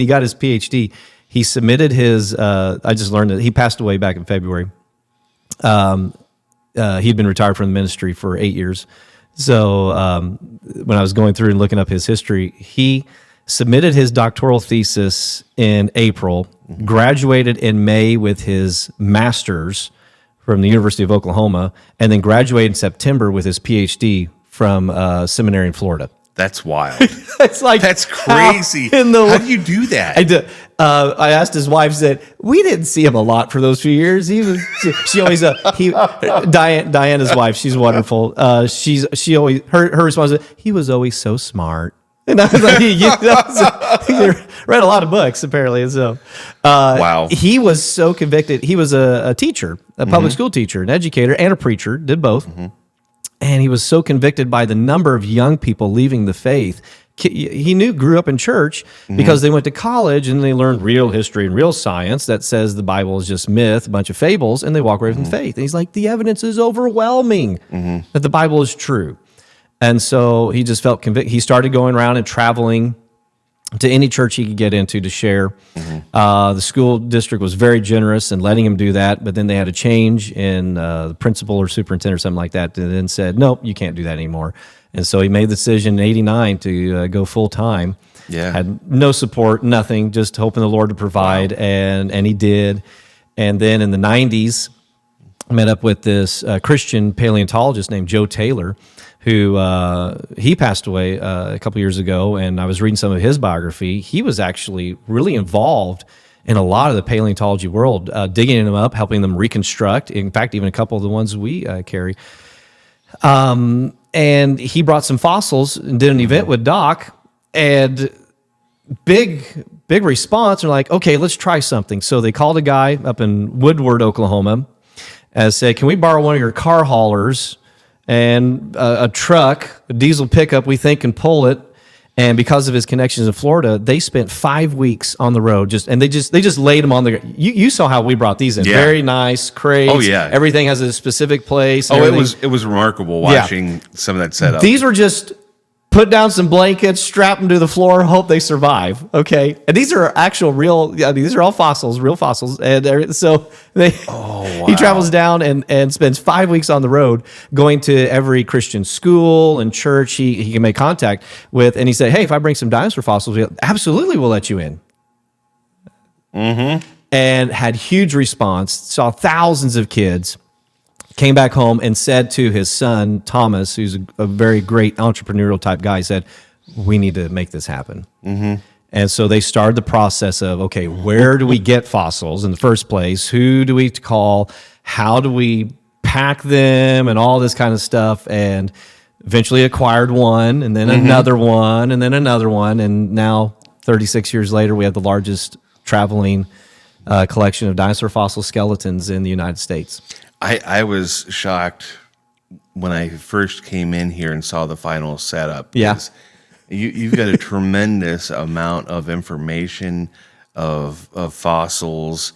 [SPEAKER 2] got his PhD, he submitted his. I just learned that he passed away back in February. He'd been retired from the ministry for 8 years. So when I was going through and looking up his history, he submitted his doctoral thesis in April, graduated in May with his master's from the University of Oklahoma, and then graduated in September with his PhD from seminary in Florida.
[SPEAKER 1] That's wild.
[SPEAKER 2] It's like,
[SPEAKER 1] that's crazy. How do you do that?
[SPEAKER 2] I asked his wife, said, we didn't see him a lot for those few years. She always, Diana's wife, she's wonderful. She always, her response is, he was always so smart. And I was like, you read a lot of books, apparently. And so,
[SPEAKER 1] wow.
[SPEAKER 2] He was so convicted. He was a teacher, a public school teacher, an educator, and a preacher, did both. And he was so convicted by the number of young people leaving the faith. He grew up in church because they went to college and they learned real history and real science that says the Bible is just myth, a bunch of fables, and they walk away from faith. And he's like, the evidence is overwhelming that the Bible is true. And so he just felt convicted. He started going around and traveling to any church he could get into to share. The school district was very generous in letting him do that, but then they had a change in the principal or superintendent or something like that, and then said, nope, you can't do that anymore. And so he made the decision in 89 to go full-time.
[SPEAKER 1] Yeah.
[SPEAKER 2] Had no support, nothing, just hoping the Lord to provide, and he did. And then in the 90s, I met up with this Christian paleontologist named Joe Taylor, who he passed away a couple years ago, and I was reading some of his biography. He was actually really involved in a lot of the paleontology world, digging them up, helping them reconstruct. In fact, even a couple of the ones we carry. And he brought some fossils and did an event with Doc, and big response. They're like, okay, let's try something. So they called a guy up in Woodward, Oklahoma, and said, can we borrow one of your car haulers and a truck, a diesel pickup we think can pull it? And because of his connections in Florida, they spent 5 weeks on the road. They just laid them on the. You saw how we brought these in.
[SPEAKER 1] Yeah.
[SPEAKER 2] Very nice crates.
[SPEAKER 1] Oh yeah,
[SPEAKER 2] everything has a specific place.
[SPEAKER 1] Oh, it was remarkable watching some of that setup.
[SPEAKER 2] These were just put down some blankets, strap them to the floor, hope they survive. Okay, and these are actual real. Yeah, these are all fossils, real fossils. And so he travels down and spends 5 weeks on the road, going to every Christian school and church he can make contact with. And he said, "Hey, if I bring some dinosaur fossils, absolutely, we'll let you in." And had huge response. Saw thousands of kids. Came back home and said to his son, Thomas, who's a very great entrepreneurial type guy, he said, we need to make this happen. And so they started the process of, okay, where do we get fossils in the first place? Who do we call? How do we pack them and all this kind of stuff? And eventually acquired one, and then another one, and then another one. And now, 36 years later, we have the largest traveling collection of dinosaur fossil skeletons in the United States.
[SPEAKER 1] I was shocked when I first came in here and saw the final setup.
[SPEAKER 2] Yeah.
[SPEAKER 1] You've got a tremendous amount of information of fossils,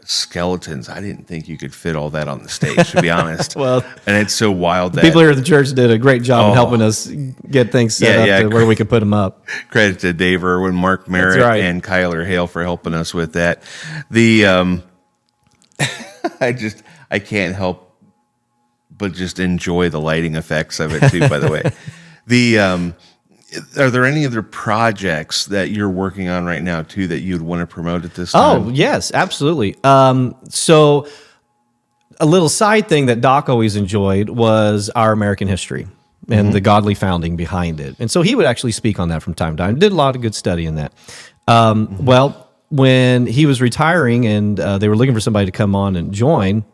[SPEAKER 1] skeletons. I didn't think you could fit all that on the stage, to be honest.
[SPEAKER 2] Well,
[SPEAKER 1] and it's so wild that
[SPEAKER 2] people here at the church did a great job in helping us get things set up to where we could put them up.
[SPEAKER 1] Credit to Dave Irwin, Mark Merritt, and Kyler Hale for helping us with that. The I can't help but just enjoy the lighting effects of it too. By the way, are there any other projects that you're working on right now too that you'd want to promote at this time?
[SPEAKER 2] Oh yes, absolutely. So a little side thing that Doc always enjoyed was our American history and the godly founding behind it. And so he would actually speak on that from time to time. Did a lot of good study in that. Well, when he was retiring and they were looking for somebody to come on and join,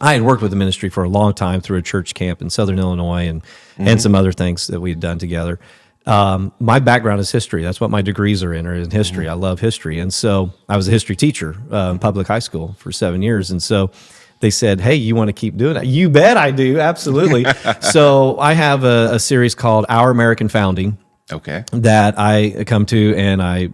[SPEAKER 2] I had worked with the ministry for a long time through a church camp in Southern Illinois and some other things that we had done together. My background is history. That's what my degrees are in history. I love history. And so I was a history teacher in public high school for 7 years. And so they said, hey, you want to keep doing it? You bet I do. Absolutely. So I have a series called Our American Founding.
[SPEAKER 1] Okay.
[SPEAKER 2] That I come to, and I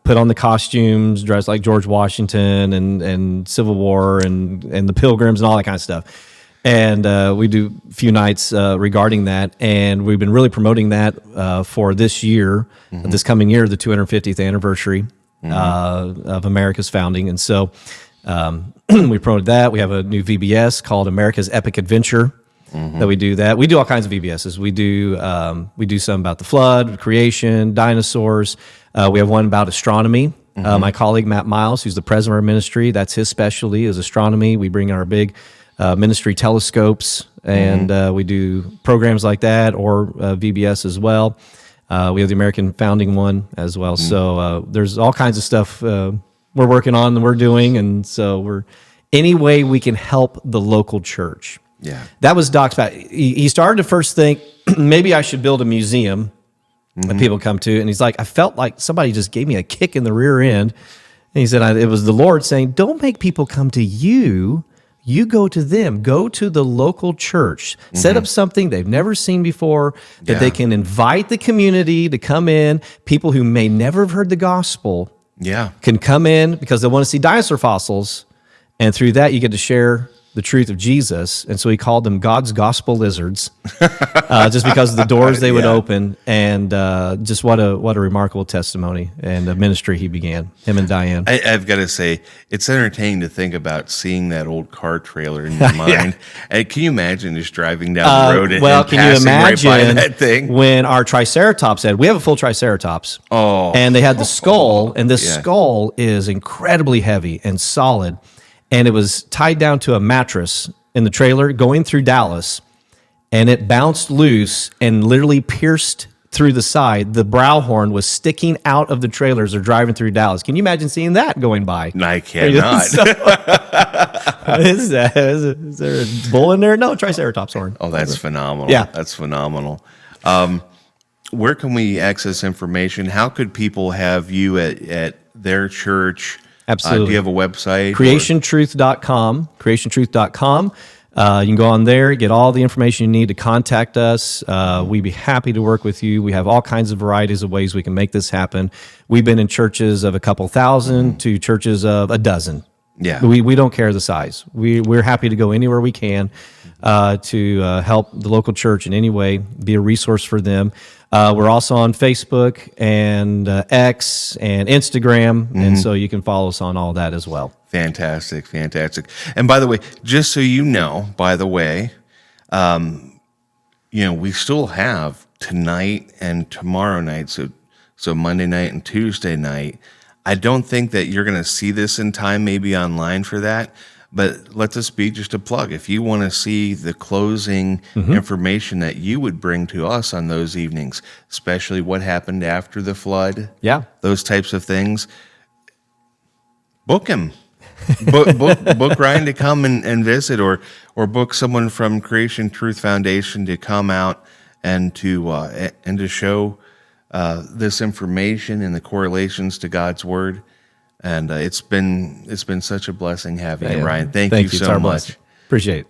[SPEAKER 2] put on the costumes, dressed like George Washington and Civil War and the Pilgrims and all that kind of stuff. And we do a few nights regarding that, and we've been really promoting that for this year, this coming year, the 250th anniversary of America's founding. And so we promoted that. We have a new VBS called America's Epic Adventure. That we do that. We do all kinds of VBSs. We do some about the flood, creation, dinosaurs. We have one about astronomy. My colleague Matt Miles, who's the president of our ministry, that's his specialty is astronomy. We bring our big ministry telescopes, and we do programs like that, or VBS as well. We have the American Founding one as well. So there's all kinds of stuff we're working on and we're doing, and so we're any way we can help the local church.
[SPEAKER 1] Yeah,
[SPEAKER 2] that was Doc's back. He started to first think maybe I should build a museum that people come to, and he's like, I felt like somebody just gave me a kick in the rear end. And he said it was the Lord saying, "Don't make people come to you. You go to them. Go to the local church. Set up something they've never seen before that they can invite the community to come in. People who may never have heard the gospel, can come in because they want to see dinosaur fossils, and through that you get to share the truth of Jesus." And so he called them God's gospel lizards, just because of the doors they would open, and just what a remarkable testimony and a ministry he began, him and Diane.
[SPEAKER 1] I've got to say, it's entertaining to think about seeing that old car trailer in your mind. And can you imagine just driving down the road and
[SPEAKER 2] can you imagine
[SPEAKER 1] right by that thing?
[SPEAKER 2] When our Triceratops we have a full Triceratops, and they had the skull, and this skull is incredibly heavy and solid. And it was tied down to a mattress in the trailer going through Dallas, and it bounced loose and literally pierced through the side. The brow horn was sticking out of the trailer as they're driving through Dallas. Can you imagine seeing that going by?
[SPEAKER 1] I cannot.
[SPEAKER 2] What is that? Is there a bull in there? No, Triceratops horn.
[SPEAKER 1] Oh, that's phenomenal.
[SPEAKER 2] Yeah.
[SPEAKER 1] That's phenomenal. Where can we access information? How could people have you at their church?
[SPEAKER 2] Absolutely.
[SPEAKER 1] Do you have a website?
[SPEAKER 2] CreationTruth.com. CreationTruth.com. You can go on there, get all the information you need to contact us. We'd be happy to work with you. We have all kinds of varieties of ways we can make this happen. We've been in churches of a couple thousand to churches of a dozen.
[SPEAKER 1] Yeah.
[SPEAKER 2] We don't care the size. We're happy to go anywhere we can to help the local church in any way, be a resource for them. We're also on Facebook and X and Instagram, and so you can follow us on all that as well.
[SPEAKER 1] Fantastic. And by the way, just so you know, we still have tonight and tomorrow night, so Monday night and Tuesday night. I don't think that you're going to see this in time, maybe online for that, But let this be just a plug. If you want to see the closing information that you would bring to us on those evenings, especially what happened after the flood,
[SPEAKER 2] Yeah.
[SPEAKER 1] those types of things, book him. book Ryan to come and visit, or book someone from Creation Truth Foundation to come out and to show this information and the correlations to God's Word. And it's been such a blessing having you, Ryan. Thank you
[SPEAKER 2] It's
[SPEAKER 1] so
[SPEAKER 2] our
[SPEAKER 1] much.
[SPEAKER 2] blessing. Appreciate it.